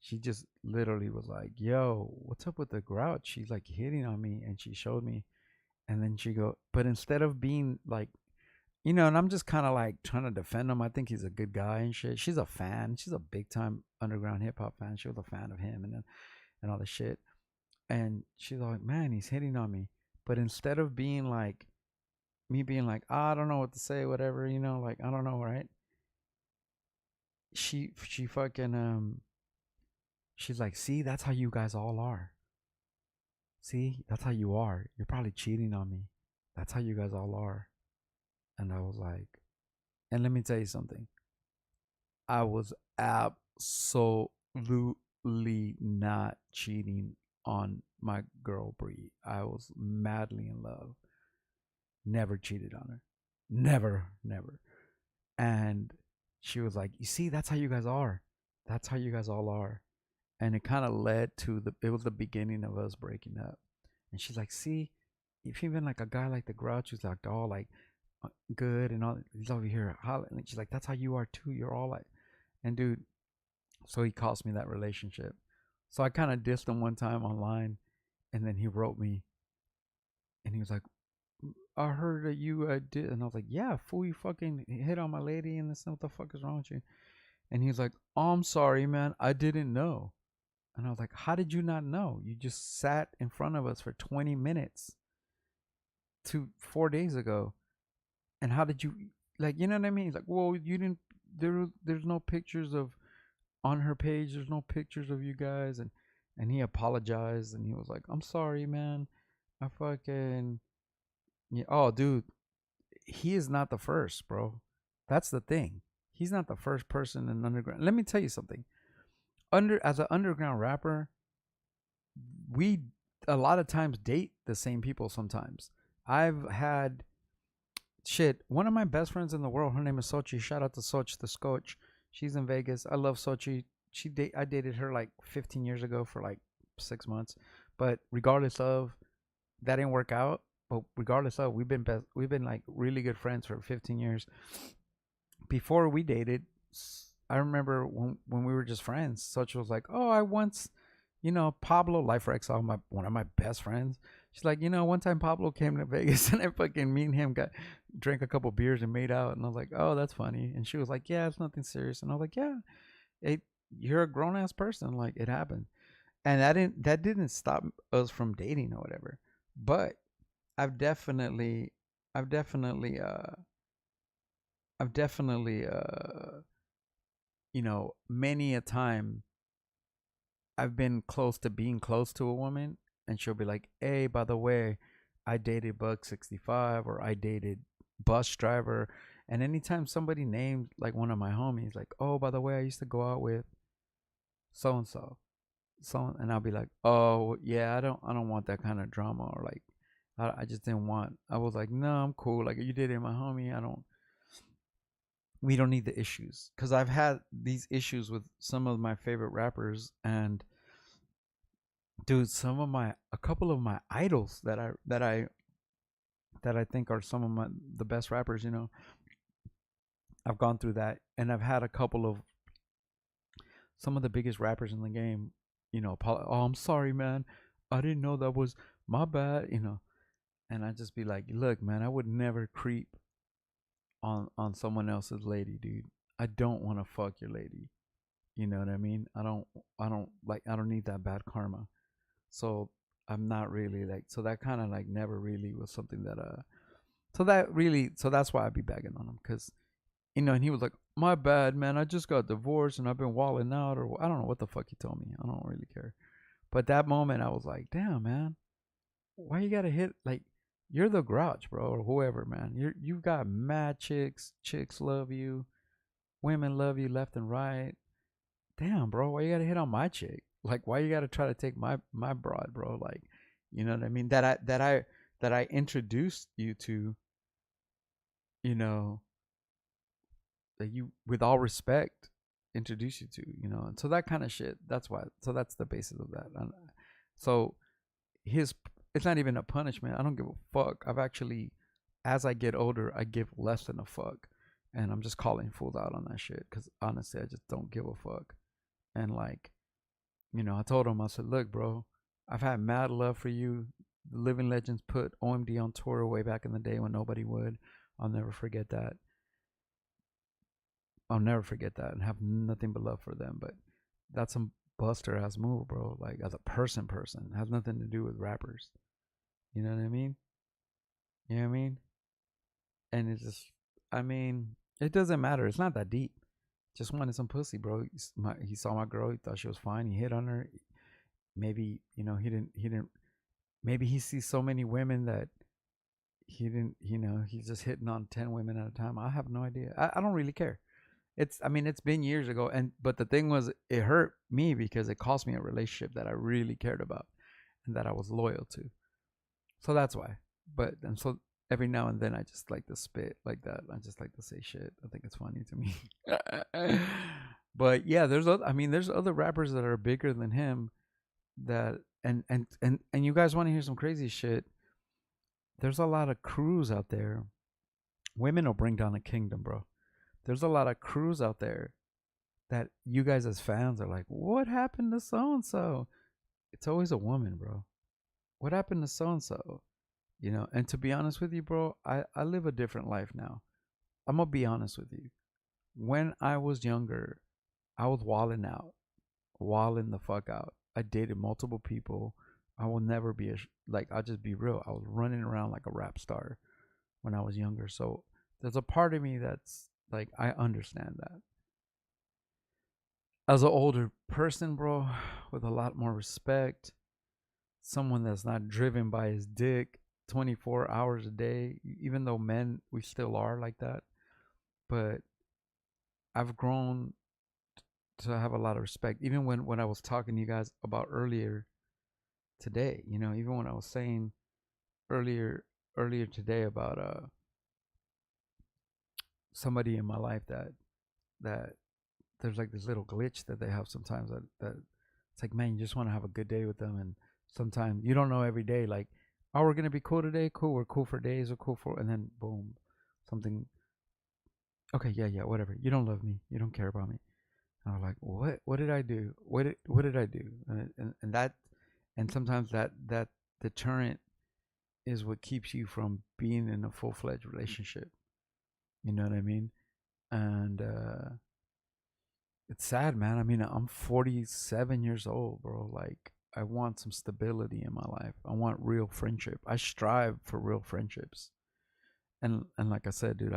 she just literally was like, "Yo, what's up with the Grouch? She's like hitting on me," and she showed me, and then she go, but instead of being like, and I'm just kind of like trying to defend him. I think he's a good guy and shit. She's a fan. She's a big time underground hip hop fan. She was a fan of him and all this shit. And she's like, "Man, he's hitting on me." But instead of being like me, being like, "I don't know what to say, whatever," like I don't know, right? She fucking she's like, "See, that's how you guys all are. See, that's how you are. You're probably cheating on me. That's how you guys all are." And I was like, and let me tell you something. I was absolutely not cheating on my girl Bree. I was madly in love. Never cheated on her. Never, never. And she was like, "You see, that's how you guys are. That's how you guys all are." And it kind of led to it was the beginning of us breaking up. And she's like, "See, if even like a guy like the Grouch who's like all like good and all, he's over here hollering." And she's like, "That's how you are too. You're all like," and dude, so he cost me that relationship. So I kind of dissed him one time online, and then he wrote me, and he was like, "I heard that you did," and I was like, "Yeah, fool, you fucking hit on my lady, and this, what the fuck is wrong with you?" And he was like, "Oh, I'm sorry, man, I didn't know." And I was like, "How did you not know? You just sat in front of us for 20 minutes 4 days ago. And how did you, like, you know what I mean?" He's like, "Well, you didn't, there's no pictures of, on her page, there's no pictures of you guys." And he apologized and he was like, "I'm sorry, man. I fucking, yeah." Oh, dude, he is not the first, bro. That's the thing. He's not the first person in underground. Let me tell you something. As an underground rapper, we a lot of times date the same people sometimes. I've had shit. One of my best friends in the world, her name is Sochi. Shout out to Soch the Scotch. She's in Vegas. I love Sochi. I dated her like 15 years ago for like 6 months. But regardless of, that didn't work out. But regardless of, we've been like really good friends for 15 years. Before we dated, I remember when we were just friends, Sochi was like, "Oh, I once, Pablo Life for Exile, one of my best friends." She's like, "One time Pablo came to Vegas and I fucking, me and him drank a couple beers and made out." And I was like, "Oh, that's funny." And she was like, "Yeah, it's nothing serious." And I was like, "Yeah, you're a grown ass person. Like, it happened." And that didn't stop us from dating or whatever. But I've definitely, I've definitely, uh, I've definitely, many a time I've been close to being close to a woman, and she'll be like, "Hey, by the way, I dated Buck 65, or I dated Bus Driver." And anytime somebody named like one of my homies, like, "Oh, by the way, I used to go out with so and so," so, and I'll be like, "Oh, yeah, I don't want that kind of drama," or like, I just didn't want. I was like, "No, I'm cool. Like, you dated my homie. I don't. We don't need the issues." Because I've had these issues with some of my favorite rappers, and dude, a couple of my idols that I think are some of the best rappers. I've gone through that, and I've had a couple of some of the biggest rappers in the game. Oh, I'm sorry, man. I didn't know that was my bad. And I just be like, look, man, I would never creep on someone else's lady, dude. I don't want to fuck your lady. You know what I mean? I don't need that bad karma. So I'm not really like, so that kind of like never really was something that so that's why I'd be bagging on him, because and he was like, my bad, man, I just got divorced and I've been walling out, or I don't know what the fuck he told me. I don't really care. But that moment I was like, damn, man, why you gotta hit, like, you're the Grouch, bro, or whoever, man. You've got mad chicks love you, women love you left and right. Damn, bro, why you gotta hit on my chick? Like, why you gotta try to take my broad, bro? Like, you know what I mean? That I introduced you to, you know, that you, with all respect, introduce you to, and so that kind of shit. That's why. So that's the basis of that. And so his, it's not even a punishment. I don't give a fuck. I've actually, as I get older, I give less than a fuck, and I'm just calling fools out on that shit because honestly, I just don't give a fuck. And like, I told him, I said, look, bro, I've had mad love for you. The Living Legends put OMD on tour way back in the day when nobody would. I'll never forget that. I'll never forget that, and have nothing but love for them. But that's some buster ass move, bro. Like, as a person, it has nothing to do with rappers. You know what I mean? You know what I mean? And it's just, I mean, it doesn't matter. It's not that deep. Just wanted some pussy, bro. He saw my girl. He thought she was fine. He hit on her. Maybe he didn't. Maybe he sees so many women that he didn't. He's just hitting on 10 women at a time. I have no idea. I don't really care. I mean, it's been years ago, but the thing was, it hurt me because it cost me a relationship that I really cared about and that I was loyal to. So that's why. But and so every now and then I just like to spit like that. I just like to say shit. I think it's funny to me. But yeah, there's other rappers that are bigger than him, that and you guys want to hear some crazy shit. There's a lot of crews out there. Women will bring down a kingdom, bro. There's a lot of crews out there that you guys as fans are like, what happened to so and so? It's always a woman, bro. What happened to so and so? And to be honest with you, bro, I live a different life now. I'm gonna be honest with you. When I was younger, I was walling out, walling the fuck out. I dated multiple people. I will never be like, I'll just be real. I was running around like a rap star when I was younger. So there's a part of me that's like, I understand that. As an older person, bro, with a lot more respect, someone that's not driven by his dick 24 hours a day, even though men, we still are like that. But I've grown to have a lot of respect. Even when I was talking to you guys about earlier today, even when I was saying earlier earlier today about somebody in my life that there's like this little glitch that they have sometimes, that it's like, man, you just want to have a good day with them, and sometimes you don't know every day, like, oh, we're gonna be cool today, cool, we're cool for days, we're cool for, and then boom, something. Okay, yeah, whatever. You don't love me, you don't care about me. And I'm like, what did I do? What did I do? And that, and sometimes that deterrent is what keeps you from being in a full-fledged relationship. You know what I mean? And it's sad, man. I mean, I'm 47 years old, bro. Like, I want some stability in my life. I want real friendship. I strive for real friendships. And like I said, dude,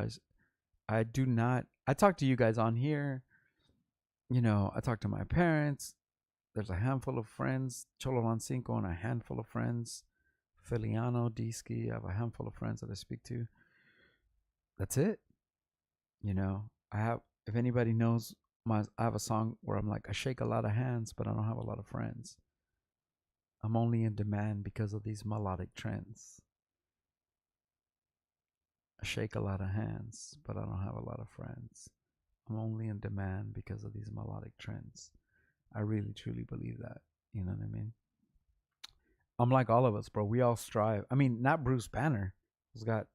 I do not. I talk to you guys on here. I talk to my parents. There's a handful of friends, Cholo Cinco, and a handful of friends. Filiano, Diski, I have a handful of friends that I speak to. That's it. You know, I have, if anybody knows I have a song where I'm like, I shake a lot of hands, but I don't have a lot of friends. I'm only in demand because of these melodic trends. I shake a lot of hands, but I don't have a lot of friends. I'm only in demand because of these melodic trends. I really truly believe that. You know what I mean? I'm like all of us, bro. We all strive. I mean, not Bruce Banner. He's got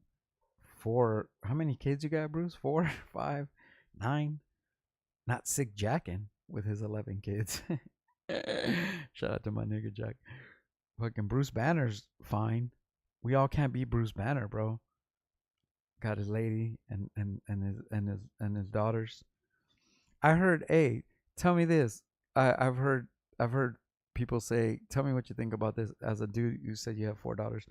four. How many kids you got, Bruce? Four, five, nine. Not sick jacking with his 11 kids. Shout out to my nigga Jack. Fucking Bruce Banner's fine. We all can't be Bruce Banner, bro. Got his lady and his daughters. I heard, hey, tell me this. I've heard people say, tell me what you think about this. As a dude, you said you have four daughters.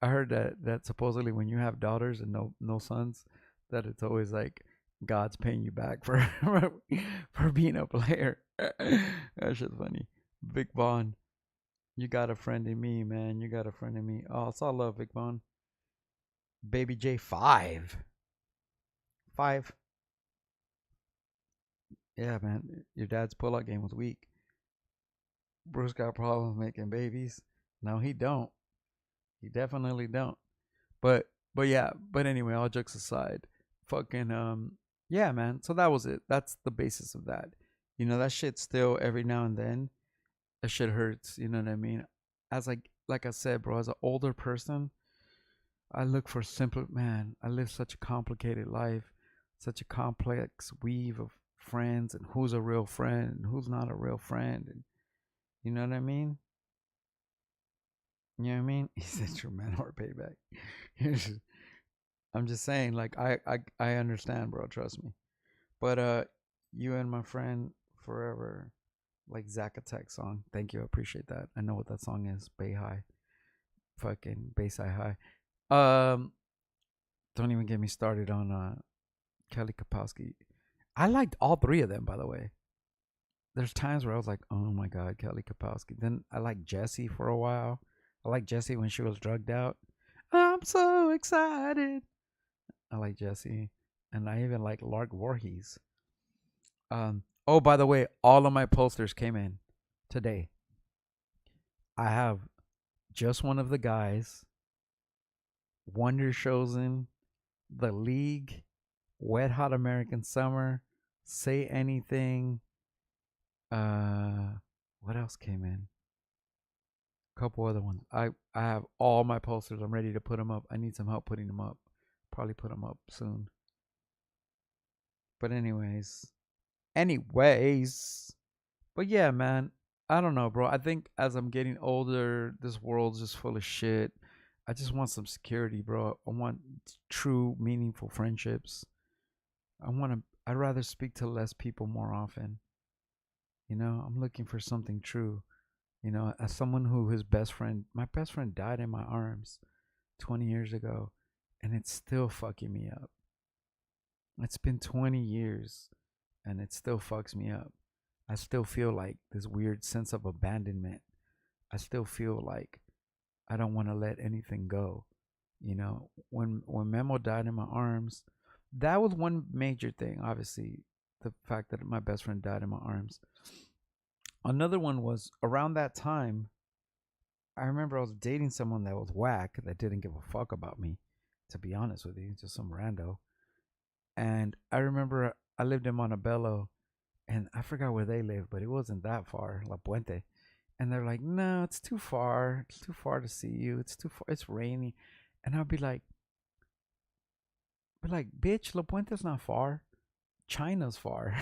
I heard that supposedly when you have daughters and no sons, that it's always like God's paying you back for for being a player. That shit's funny. Vic Vaughn, you got a friend in me, man. You got a friend in me. Oh, it's all love, Vic Vaughn. Baby J, five, five. Yeah, man. Your dad's pullout game was weak. Bruce got problems making babies. No, he don't. He definitely don't. But yeah, but anyway, all jokes aside, fucking yeah, man. So that was it. That's the basis of that. You know, that shit still every now and then, that shit hurts, you know what I mean? As like I said, bro, as an older person, I look for simple, man. I live such a complicated life, such a complex weave of friends and who's a real friend and who's not a real friend, and you know what I mean? You know what I mean? He said true man or payback. I'm just saying, like I understand, bro. Trust me. But you and my friend forever, like Zack Attack song. Thank you, I appreciate that. I know what that song is. Bay High, fucking Bayside High. Um, don't even get me started on Kelly Kapowski. I liked all three of them, by the way. There's times where I was like, oh my god, Kelly Kapowski. Then I liked Jessie for a while. I liked Jessie when she was drugged out. I'm so excited. I like Jesse, and I even like Lark Voorhees. Oh, by the way, all of my posters came in today. I have just one of the guys, Wonder Chosen, The League, Wet Hot American Summer, Say Anything. Uh, what else came in? A couple other ones. I have all my posters. I'm ready to put them up. I need some help putting them up. Probably put them up soon. But anyways, but yeah, man, I don't know, bro. I think as I'm getting older, this world's just full of shit. I just want some security, bro. I want true, meaningful friendships. I'd rather speak to less people more often. You know, I'm looking for something true. You know, as someone who my best friend died in my arms 20 years ago, and it's still fucking me up. It's been 20 years, and it still fucks me up. I still feel like this weird sense of abandonment. I still feel like I don't want to let anything go. You know, when Memo died in my arms, that was one major thing. Obviously, the fact that my best friend died in my arms. Another one was around that time. I remember I was dating someone that was whack, that didn't give a fuck about me. To be honest with you, just some rando. And I remember I lived in Montebello, and I forgot where they lived, but it wasn't that far, La Puente. And they're like, no, it's too far. It's too far to see you. It's too far. It's rainy. And I'll be like, bitch, La Puente's not far. China's far.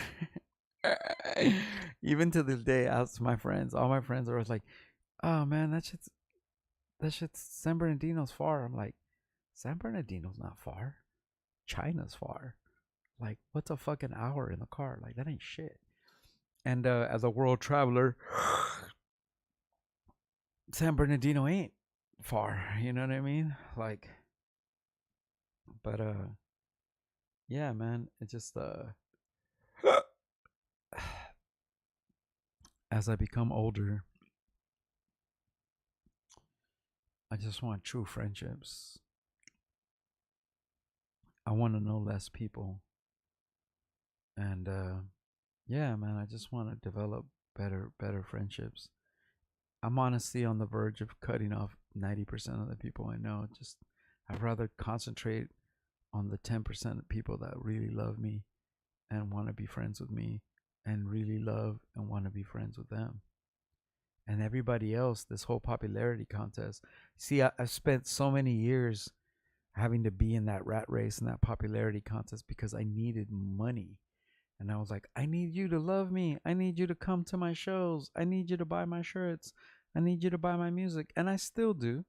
Even to this day, I ask my friends. All my friends are always like, oh man, that shit's San Bernardino's far. I'm like, San Bernardino's not far. China's far. Like, what's a fucking hour in the car? Like, that ain't shit. And as a world traveler, San Bernardino ain't far. You know what I mean? Like, but yeah, man. It just as I become older, I just want true friendships. I want to know less people. And yeah, man, I just want to develop better friendships. I'm honestly on the verge of cutting off 90% of the people I know. Just I'd rather concentrate on the 10% of people that really love me and want to be friends with me and really love and want to be friends with them. And everybody else, this whole popularity contest. See, I've spent so many years having to be in that rat race and that popularity contest because I needed money. And I was like, I need you to love me. I need you to come to my shows. I need you to buy my shirts. I need you to buy my music. And I still do.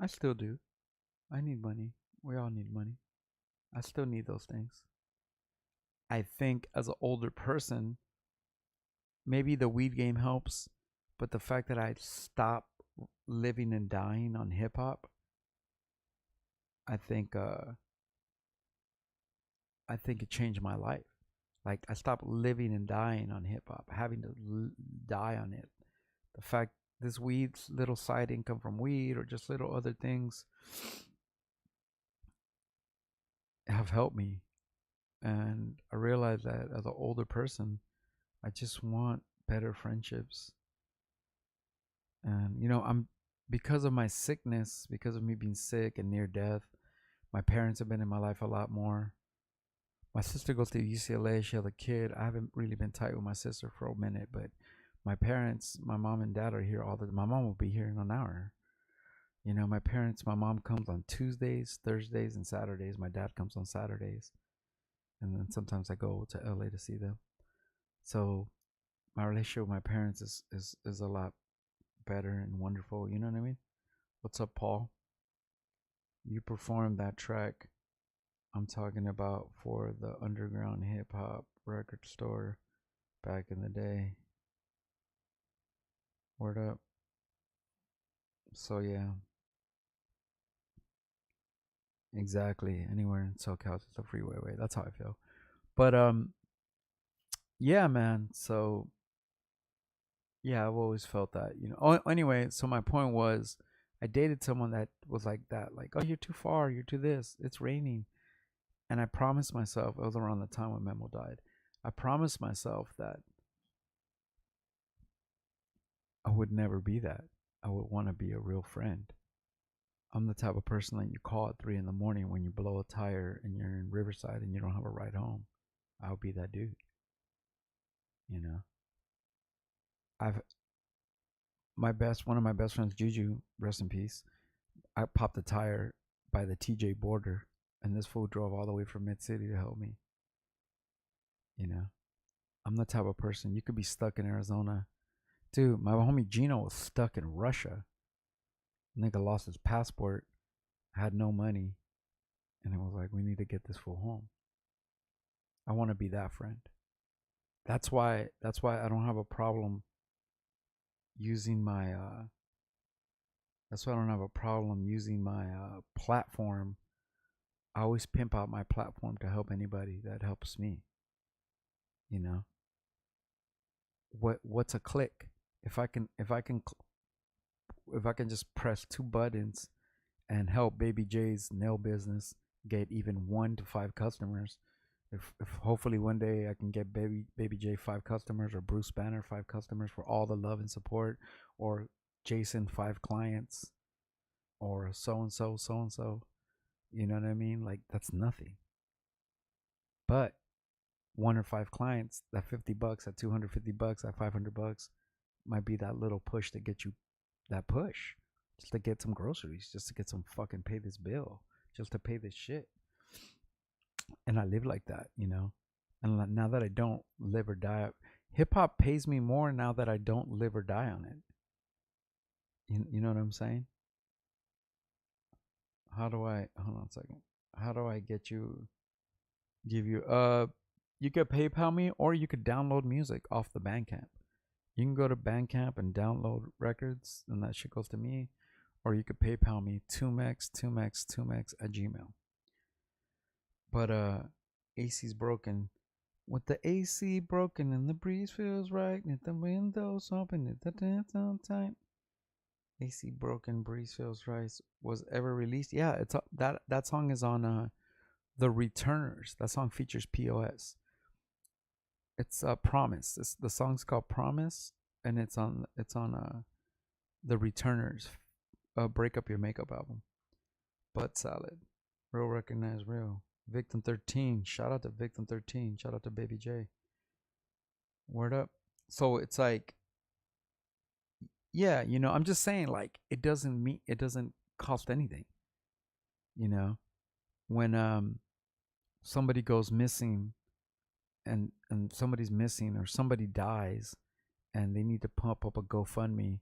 I still do. I need money. We all need money. I still need those things. I think as an older person, maybe the weed game helps, but the fact that I stopped living and dying on hip hop, I think I think it changed my life. Like I stopped living and dying on hip hop, having to die on it. The fact this weed's little side income from weed or just little other things have helped me. And I realized that as an older person, I just want better friendships. And I'm because of my sickness, because of me being sick and near death, my parents have been in my life a lot more. My sister goes to UCLA. She has a kid. I haven't really been tight with my sister for a minute, but my parents, my mom and dad are here all the time. My mom will be here in an hour. My parents, my mom comes on Tuesdays, Thursdays, and Saturdays. My dad comes on Saturdays. And then sometimes I go to LA to see them. So my relationship with my parents is a lot better and wonderful. You know what I mean? What's up, Paul? You performed that track I'm talking about for the underground hip hop record store back in the day. Word up. So yeah, exactly. Anywhere in SoCal, it's the freeway way. That's how I feel. But yeah, man. So yeah, I've always felt that. Anyway, so my point was, I dated someone that was like that. Like, oh, you're too far. You're too this. It's raining. And I promised myself. It was around the time when Memo died. I promised myself that I would never be that. I would want to be a real friend. I'm the type of person that you call at 3 in the morning when you blow a tire and you're in Riverside and you don't have a ride home. I'll be that dude. You know, I've one of my best friends, Juju, rest in peace. I popped a tire by the TJ border, and this fool drove all the way from Mid City to help me. You know, I'm the type of person you could be stuck in Arizona, dude. My homie Gino was stuck in Russia. Nigga lost his passport, had no money, and it was like, we need to get this fool home. I want to be that friend. That's why I don't have a problem using my that's why I don't have a problem using my platform. I always pimp out my platform to help anybody that helps me. You know, what's a click? If I can just press two buttons and help Baby J's nail business get even 1 to 5 customers. If hopefully one day I can get Baby J 5 customers, or Bruce Banner 5 customers for all the love and support, or Jason 5 clients, or so and so. You know what I mean? Like that's nothing. But 1 or 5 clients, that $50, that $250, that $500 might be that little push to get you that push, just to get some groceries, just to get some fucking pay this bill, just to pay this shit. And I live like that. And now that I don't live or die, hip hop pays me more now that I don't live or die on it. You know what I'm saying? How do I hold on a second? How do I give you you could PayPal me, or you could download music off the Bandcamp. You can go to Bandcamp and download records, and that shit goes to me. Or you could PayPal me 2Mex at Gmail. But AC's broken. With the AC broken and the breeze feels right, and the windows open, and the dance on time. AC broken, breeze feels right was ever released. Yeah, it's that song is on the Returners. That song features POS. It's Promise. The song's called Promise, and it's on the Returners. Break Up Your Makeup album. Butt Salad. Real Recognize Real. Victim 13. Shout out to Victim 13. Shout out to Baby J. Word up. So it's like, yeah, I'm just saying, like, it doesn't cost anything, you know, when somebody goes missing and somebody's missing or somebody dies and they need to pump up a GoFundMe,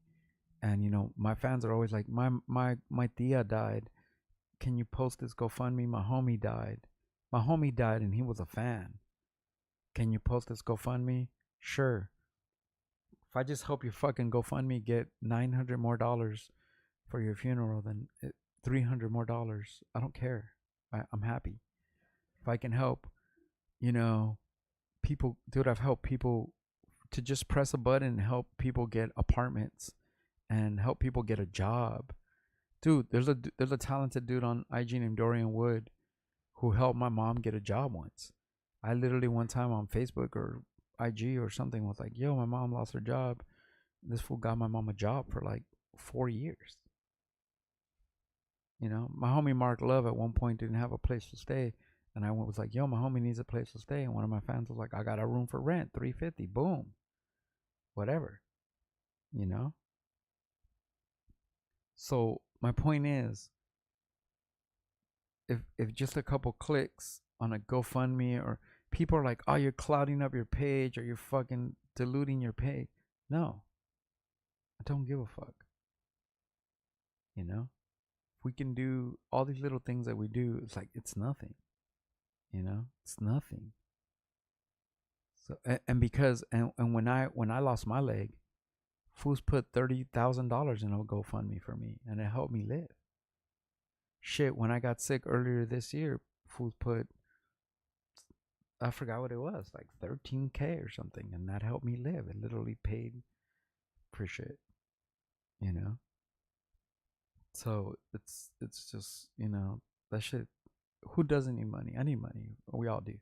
and my fans are always like, my tia died, can you post this GoFundMe? My homie died and he was a fan, can you post this GoFundMe? Sure. If I just help your fucking GoFundMe get $900 more for your funeral, then $300 more, I don't care. I'm happy if I can help, you know people. Dude, I've helped people to just press a button and help people get apartments and help people get a job. Dude, there's a talented dude on IG named Dorian Wood who helped my mom get a job once. I literally one time on Facebook or IG or something was like, yo, my mom lost her job. This fool got my mom a job for like 4 years. My homie Mark Love at one point didn't have a place to stay. And I was like, yo, my homie needs a place to stay. And one of my fans was like, I got a room for rent, $350. Boom. Whatever. You know? So my point is, if just a couple clicks on a GoFundMe, or people are like, oh, you're clouding up your page or you're fucking diluting your page. No. I don't give a fuck. If we can do all these little things that we do, it's like it's nothing. It's nothing. So and because and when I lost my leg, fools put $30,000 in a GoFundMe for me, and it helped me live. Shit, when I got sick earlier this year, fools put, I forgot what it was, like $13K or something, and that helped me live. It literally paid for shit, you know. So it's just that shit. Who doesn't need money? I need money. We all do.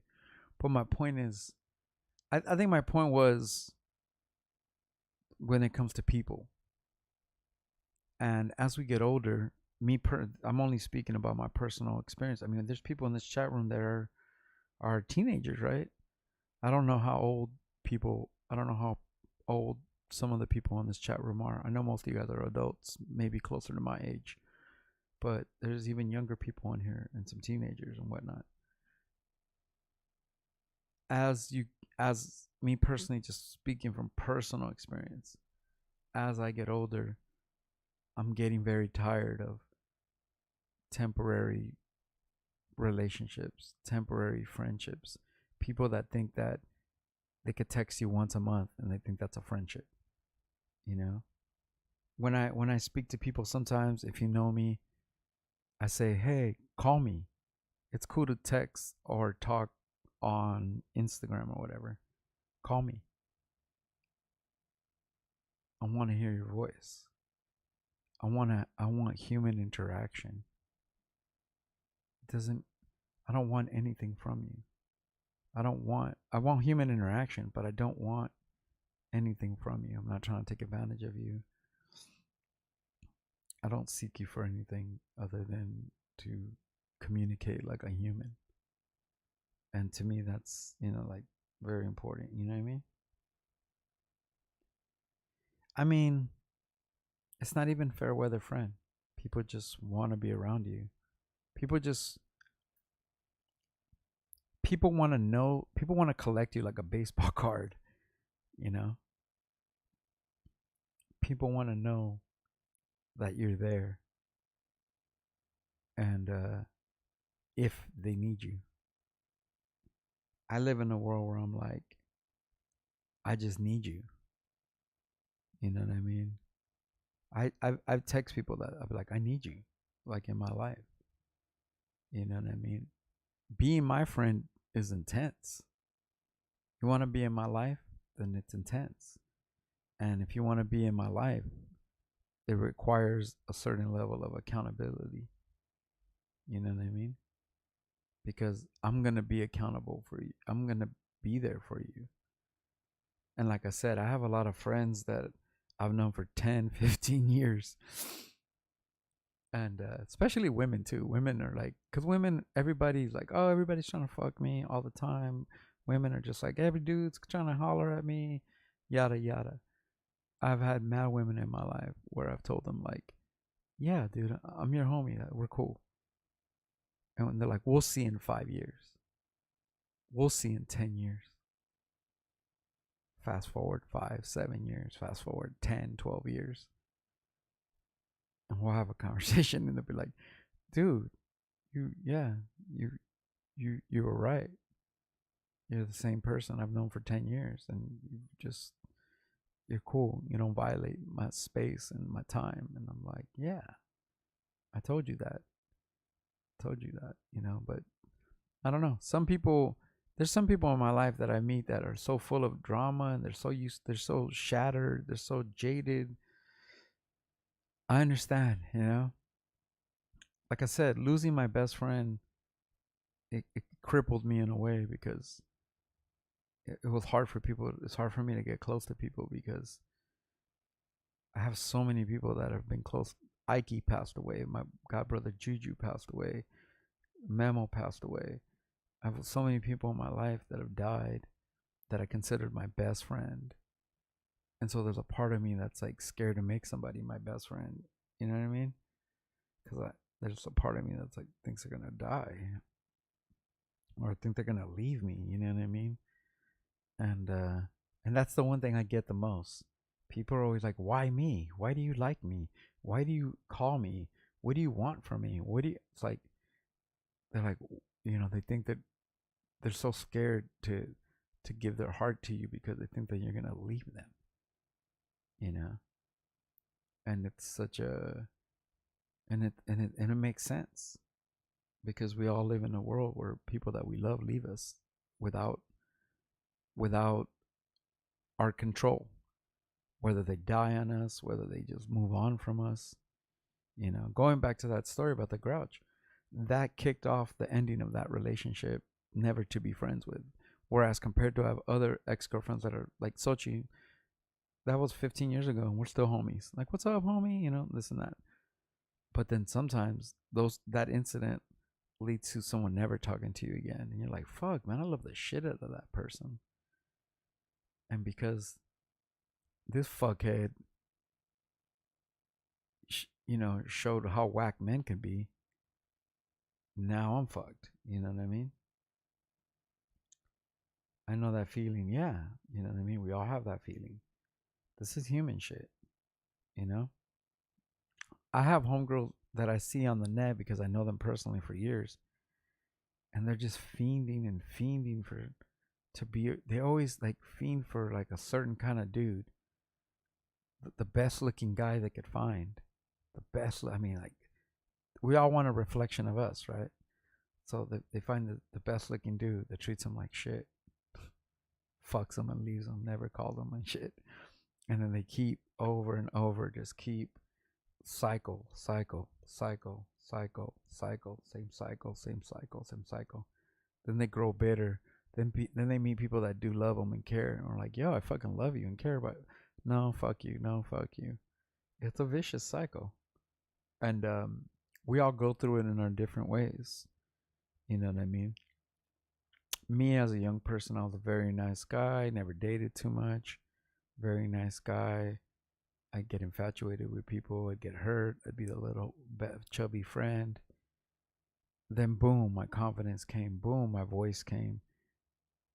But my point is, I think my point was, when it comes to people, and as we get older, I'm only speaking about my personal experience. I mean, there's people in this chat room that are teenagers, right? I don't know how old some of the people in this chat room are. I know most of you guys are adults, maybe closer to my age, but there's even younger people in here and some teenagers and whatnot. As me personally, just speaking from personal experience, as I get older, I'm getting very tired of temporary relationships, temporary friendships, people that think that they could text you once a month and they think that's a friendship. When I speak to people, sometimes, if you know me, I say, hey, call me. It's cool to text or talk on Instagram or whatever. Call me. I want to hear your voice. I want human interaction. I don't want anything from you. I want human interaction, but I don't want anything from you. I'm not trying to take advantage of you. I don't seek you for anything other than to communicate like a human. And to me, that's, like, very important. You know what I mean? I mean, it's not even fair weather friend. People just want to be around you. People want to know, people want to collect you like a baseball card, you know? People want to know that you're there, and if they need you. I live in a world where I'm like, I just need you. You know what I mean? I've text people that I'll be like, I need you, like, in my life. You know what I mean? Being my friend is intense. You want to be in my life, then it's intense. And if you want to be in my life, it requires a certain level of accountability. You know what I mean? Because I'm going to be accountable for you. I'm going to be there for you. And like I said, I have a lot of friends that I've known for 10, 15 years. And especially women too. Women are like, because women, everybody's like, oh, everybody's trying to fuck me all the time. Women are just like, every dude's trying to holler at me, yada, yada. I've had mad women in my life where I've told them, like, yeah, dude, I'm your homie. We're cool. And when they're like, we'll see in 5 years. We'll see in 10 years. Fast forward 5, 7 years. Fast forward 10, 12 years. And we'll have a conversation and they'll be like, dude, yeah, you, you were right. You're the same person I've known for 10 years. And you're cool. You don't violate my space and my time. And I'm like, yeah, I told you that. But I don't know. There's some people in my life that I meet that are so full of drama and they're so shattered, they're so jaded. I understand, Like I said, losing my best friend, it crippled me in a way because it was hard for people. It's hard for me to get close to people because I have so many people that have been close. Ike passed away. My god brother Juju passed away. Memo passed away. I have so many people in my life that have died that I considered my best friend. And so there's a part of me that's like scared to make somebody my best friend. You know what I mean? Because there's a part of me that's like thinks they're gonna die, or I think they're gonna leave me. You know what I mean? And that's the one thing I get the most. People are always like, "Why me? Why do you like me? Why do you call me? What do you want from me? What do you?" It's like they're like, they think that they're so scared to give their heart to you because they think that you're gonna leave them. You know, and it's such a and it makes sense because we all live in a world where people that we love leave us without without our control, whether they die on us, whether they just move on from us. Going back to that story about the grouch, that kicked off the ending of that relationship, never to be friends with. Whereas compared to have other ex-girlfriends that are like Sochi, that was 15 years ago and we're still homies. Like, what's up, homie? This and that. But then sometimes that incident leads to someone never talking to you again. And you're like, fuck, man, I love the shit out of that person. And because this fuckhead, showed how whack men can be, now I'm fucked. You know what I mean? I know that feeling. Yeah. You know what I mean? We all have that feeling. This is human shit. You know? I have homegirls that I see on the net because I know them personally for years. And they're just fiending for to be, they always like fiend for like a certain kind of dude, the best looking guy they could find, the best. I mean, like, we all want a reflection of us, right? So they find the best looking dude that treats them like shit, fucks them and leaves them, never calls them and shit, and then they keep over and over, just keep cycle, cycle, cycle, cycle, cycle, same cycle, same cycle, same cycle. Then they grow bitter. Then they meet people that do love them and care, and are like, "Yo, I fucking love you and care about you." No, fuck you. No, fuck you. It's a vicious cycle, and we all go through it in our different ways. You know what I mean? Me as a young person, I was a very nice guy. Never dated too much. Very nice guy. I'd get infatuated with people. I'd get hurt. I'd be the little chubby friend. Then boom, my confidence came. Boom, my voice came.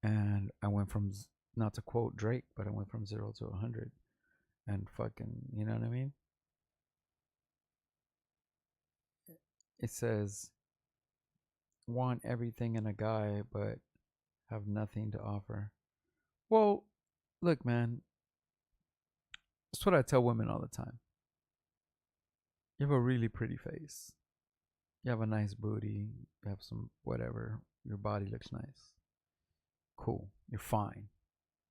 And I went from, not to quote Drake, but I went from 0 to 100. And fucking, you know what I mean? It says, want everything in a guy, but have nothing to offer. Well, look, man, that's what I tell women all the time. You have a really pretty face. You have a nice booty. You have some whatever. Your body looks nice. Cool. You're fine.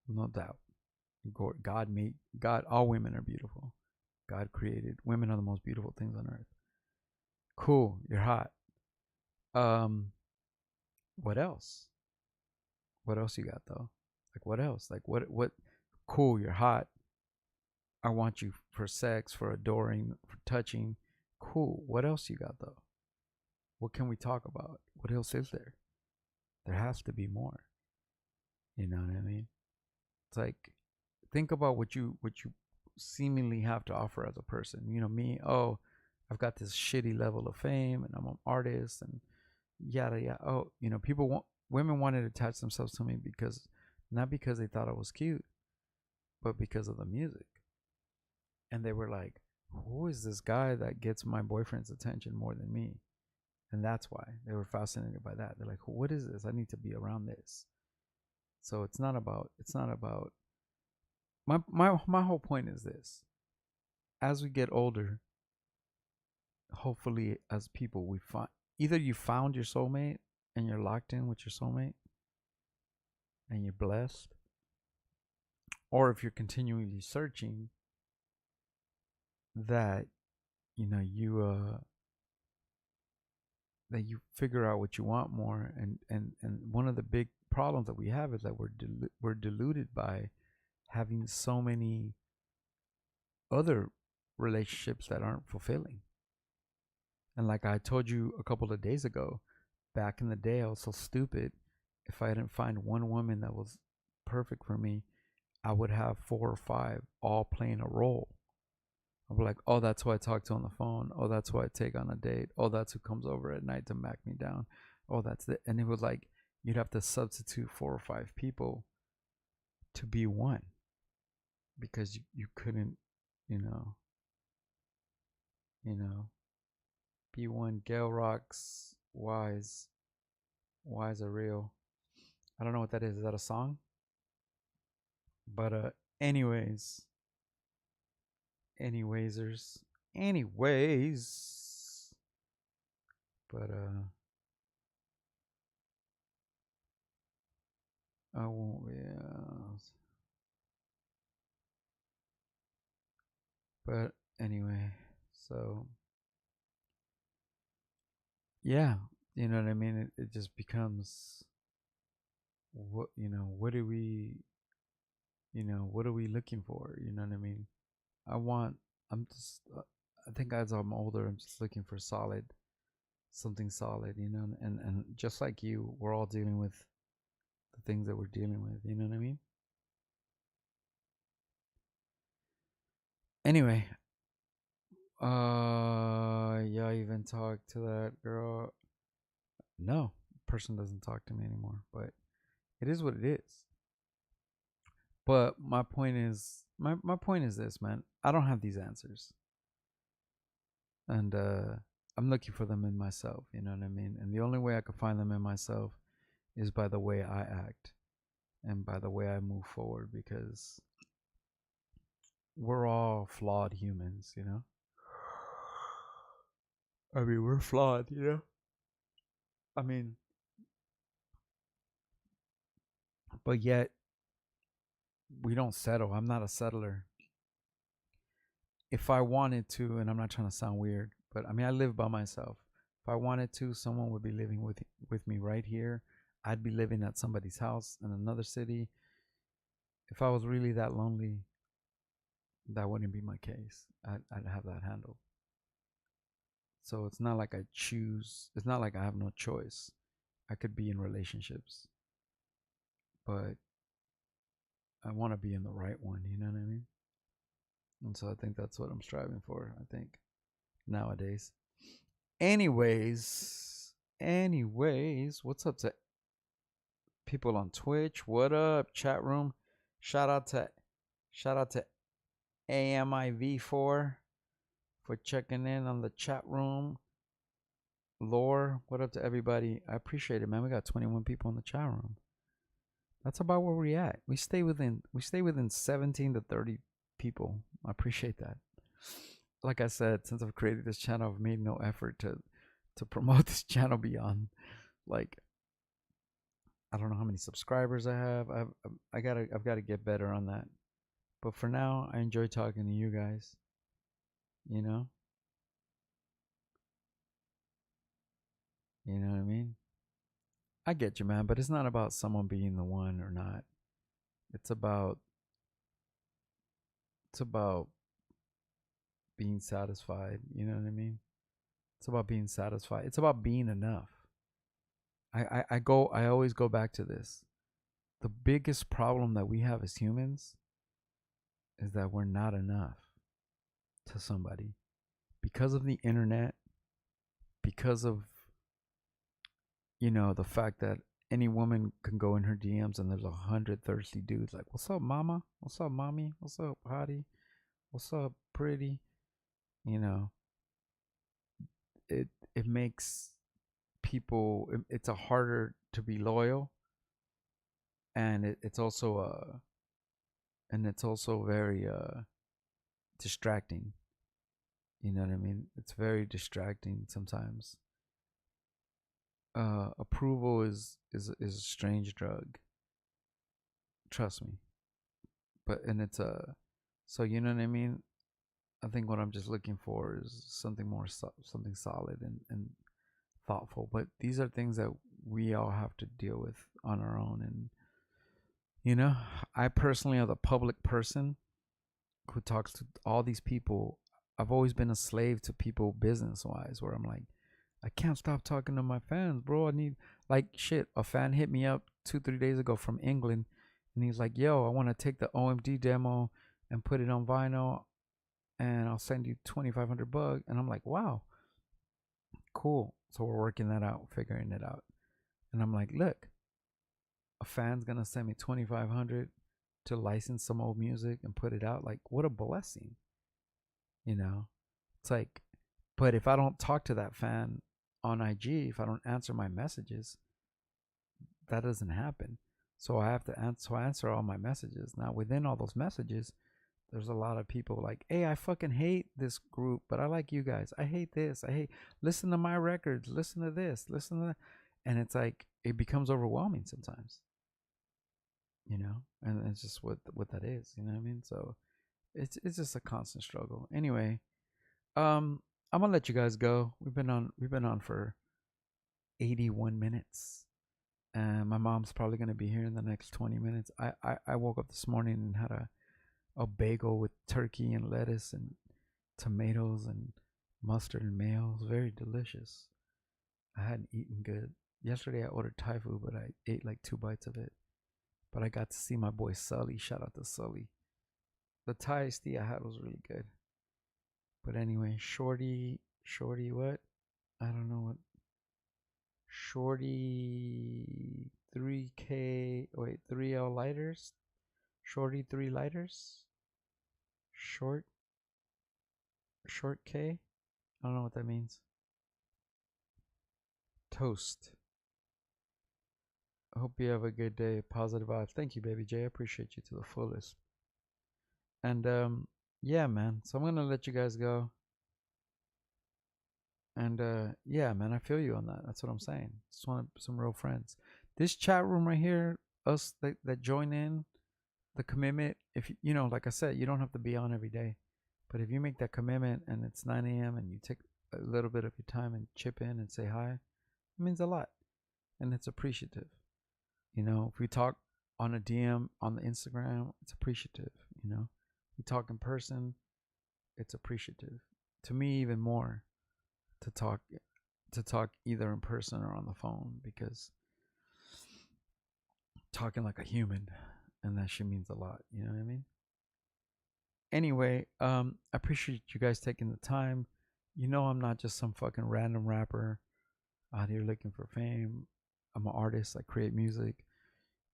no doubt. God made God. All women are beautiful. God created women are the most beautiful things on earth. Cool, you're hot. Um, what else? What else you got though? Like what else? Like what? Cool, you're hot. I want you for sex, for adoring, for touching. Cool. What else you got though? What can we talk about? What else is there? There has to be more. You know what I mean? It's like think about what you seemingly have to offer as a person. You know, me, oh, I've got this shitty level of fame and I'm an artist and yada yada. Oh, you know, people want women wanted to attach themselves to me because not because they thought I was cute, but because of the music. And they were like, who is this guy that gets my boyfriend's attention more than me? And that's why they were fascinated by that. They're like, what is this? I need to be around this. So it's not about my whole point is this. As we get older, hopefully as people we find either you found your soulmate and you're locked in with your soulmate and you're blessed, or if you're continually searching, that you know you figure out what you want more. And one of the big problems that we have is that we're deluded by having so many other relationships that aren't fulfilling. And like I told you a couple of days ago, back in the day I was so stupid. If I didn't find one woman that was perfect for me, I would have 4 or 5 all playing a role. I'll be like, oh, that's who I talk to on the phone. Oh, that's who I take on a date. Oh, that's who comes over at night to back me down. Oh, that's it. And it was like you'd have to substitute 4 or 5 people to be one because you couldn't, you know, you know, be one. Gail Rocks, Wise, Wise are real. I don't know what that is. Is that a song? But anyways, anywaysers, anyways. But I won't. Yeah. But anyway, so yeah, you know what I mean. It just becomes what What do we? What are we looking for? You know what I mean. I want. I'm just. I think as I'm older, I'm just looking for something solid. And just like you, we're all dealing with the things that we're dealing with. You know what I mean. Anyway, yeah, even talk to that girl. No, person doesn't talk to me anymore. But it is what it is. But my point is this, man. I don't have these answers, and I'm looking for them in myself. You know what I mean? And the only way I can find them in myself is by the way I act and by the way I move forward, because we're all flawed humans. I mean, we're flawed. I mean, but yet we don't settle. I'm not a settler. If I wanted to, and I'm not trying to sound weird, but I mean, I live by myself. If I wanted to, someone would be living with me right here. I'd be living at somebody's house in another city. If I was really that lonely, that wouldn't be my case. I'd have that handled. So it's not like I choose. It's not like I have no choice. I could be in relationships, but I want to be in the right one. You know what I mean? And so I think that's what I'm striving for. I think nowadays. Anyways, what's up to people on Twitch? What up, chat room? Shout out to shout out to AMIV4 for checking in on the chat room. Lore, what up to everybody? I appreciate it, man. We got 21 people in the chat room. That's about where we at. We stay within 17 to 30 people. I appreciate that. Like I said, since I've created this channel, I've made no effort to promote this channel beyond like I don't know how many subscribers I have. I've got to get better on that. But for now, I enjoy talking to you guys. You know, you know what I mean. I get you, man. But it's not about someone being the one or not. It's about it's about being satisfied. You know what I mean. It's about being satisfied. It's about being enough. I always go back to this. The biggest problem that we have as humans is that we're not enough to somebody because of the internet, because of the fact that any woman can go in her DMs and there's 100 thirsty dudes like, "What's up, mama? What's up, mommy? What's up, hottie? What's up, pretty?" You know, it it makes people. It's a harder to be loyal, and it's also very distracting. You know what I mean? It's very distracting sometimes. Approval is a strange drug. Trust me. But and it's a so you know what I mean. I think what I'm just looking for is something more something solid and thoughtful. But these are things that we all have to deal with on our own. And you know, I personally, as a public person who talks to all these people, I've always been a slave to people business wise, where I'm like, I can't stop talking to my fans, bro. I need like shit. A fan hit me up 2 3 days ago from England, and he's like, "Yo, I want to take the OMD demo and put it on vinyl, and I'll send you $2,500." And I'm like, "Wow, cool." So we're working that out, figuring it out. And I'm like, "Look, a fan's gonna send me 2,500 to license some old music and put it out. Like, what a blessing, you know?" It's like, but if I don't talk to that fan on IG, if I don't answer my messages, that doesn't happen. So I have to answer all my messages. Now within all those messages, there's a lot of people like, "Hey, I fucking hate this group, but I like you guys. I hate this. I hate listen to my records, listen to this, listen to that." And it's like it becomes overwhelming sometimes, And it's just what that is, you know what I mean? So it's just a constant struggle. Anyway, I'm gonna let you guys go. We've been on for 81 minutes. And my mom's probably gonna be here in the next 20 minutes. I woke up this morning and had a bagel with turkey and lettuce and tomatoes and mustard and mayo. It was very delicious. I hadn't eaten good. Yesterday I ordered Thai food, but I ate like 2 bites of it. But I got to see my boy Sully. Shout out to Sully. The Thai tea I had was really good. But anyway, Shorty, what? I don't know what. Shorty 3K, wait, 3L lighters? Shorty 3 lighters? Short, short K? I don't know what that means. Toast. I hope you have a good day. Positive vibes. Thank you, baby J. I appreciate you to the fullest. And yeah, man. So I'm gonna let you guys go. And yeah, man, I feel you on that. That's what I'm saying. Just want some real friends. This chat room right here, us that join in, the commitment. If like I said, you don't have to be on every day, but if you make that commitment and it's 9 a.m. and you take a little bit of your time and chip in and say hi, it means a lot, and it's appreciative. If we talk on a DM on the Instagram, it's appreciative. We talk in person, it's appreciative. To me, even more to talk either in person or on the phone, because talking like a human, and that shit means a lot. You know what I mean? Anyway, I appreciate you guys taking the time. I'm not just some fucking random rapper out here looking for fame. I'm an artist. I create music.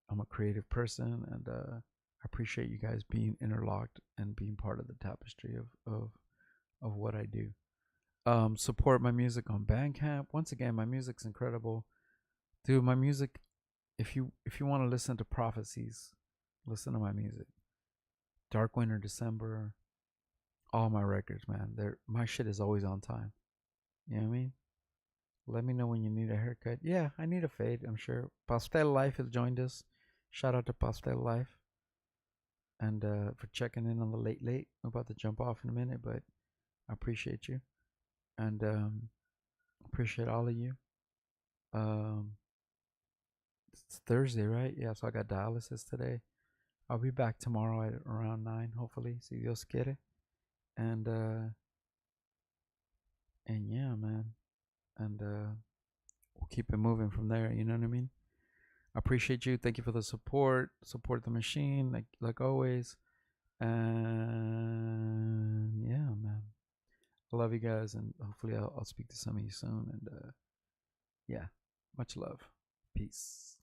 I'm a creative person, and I appreciate you guys being interlocked and being part of the tapestry of what I do. Support my music on Bandcamp. Once again, my music's incredible, dude. My music. If you want to listen to prophecies, listen to my music. Dark Winter, December, all my records, man. My shit is always on time. You know what I mean? Let me know when you need a haircut. Yeah, I need a fade. I'm sure. Pastel Life has joined us. Shout out to Pastel Life and for checking in on the late late. I'm about to jump off in a minute, but I appreciate you and appreciate all of you. Um, it's Thursday, right? Yeah, so I got dialysis today. I'll be back tomorrow at around 9, hopefully. Si Dios quiere. And and yeah, man. And we'll keep it moving from there, you know what I mean? I appreciate you. Thank you for the support. Support the machine, like always. And yeah, man. I love you guys, and hopefully I'll speak to some of you soon. And yeah, much love. Peace.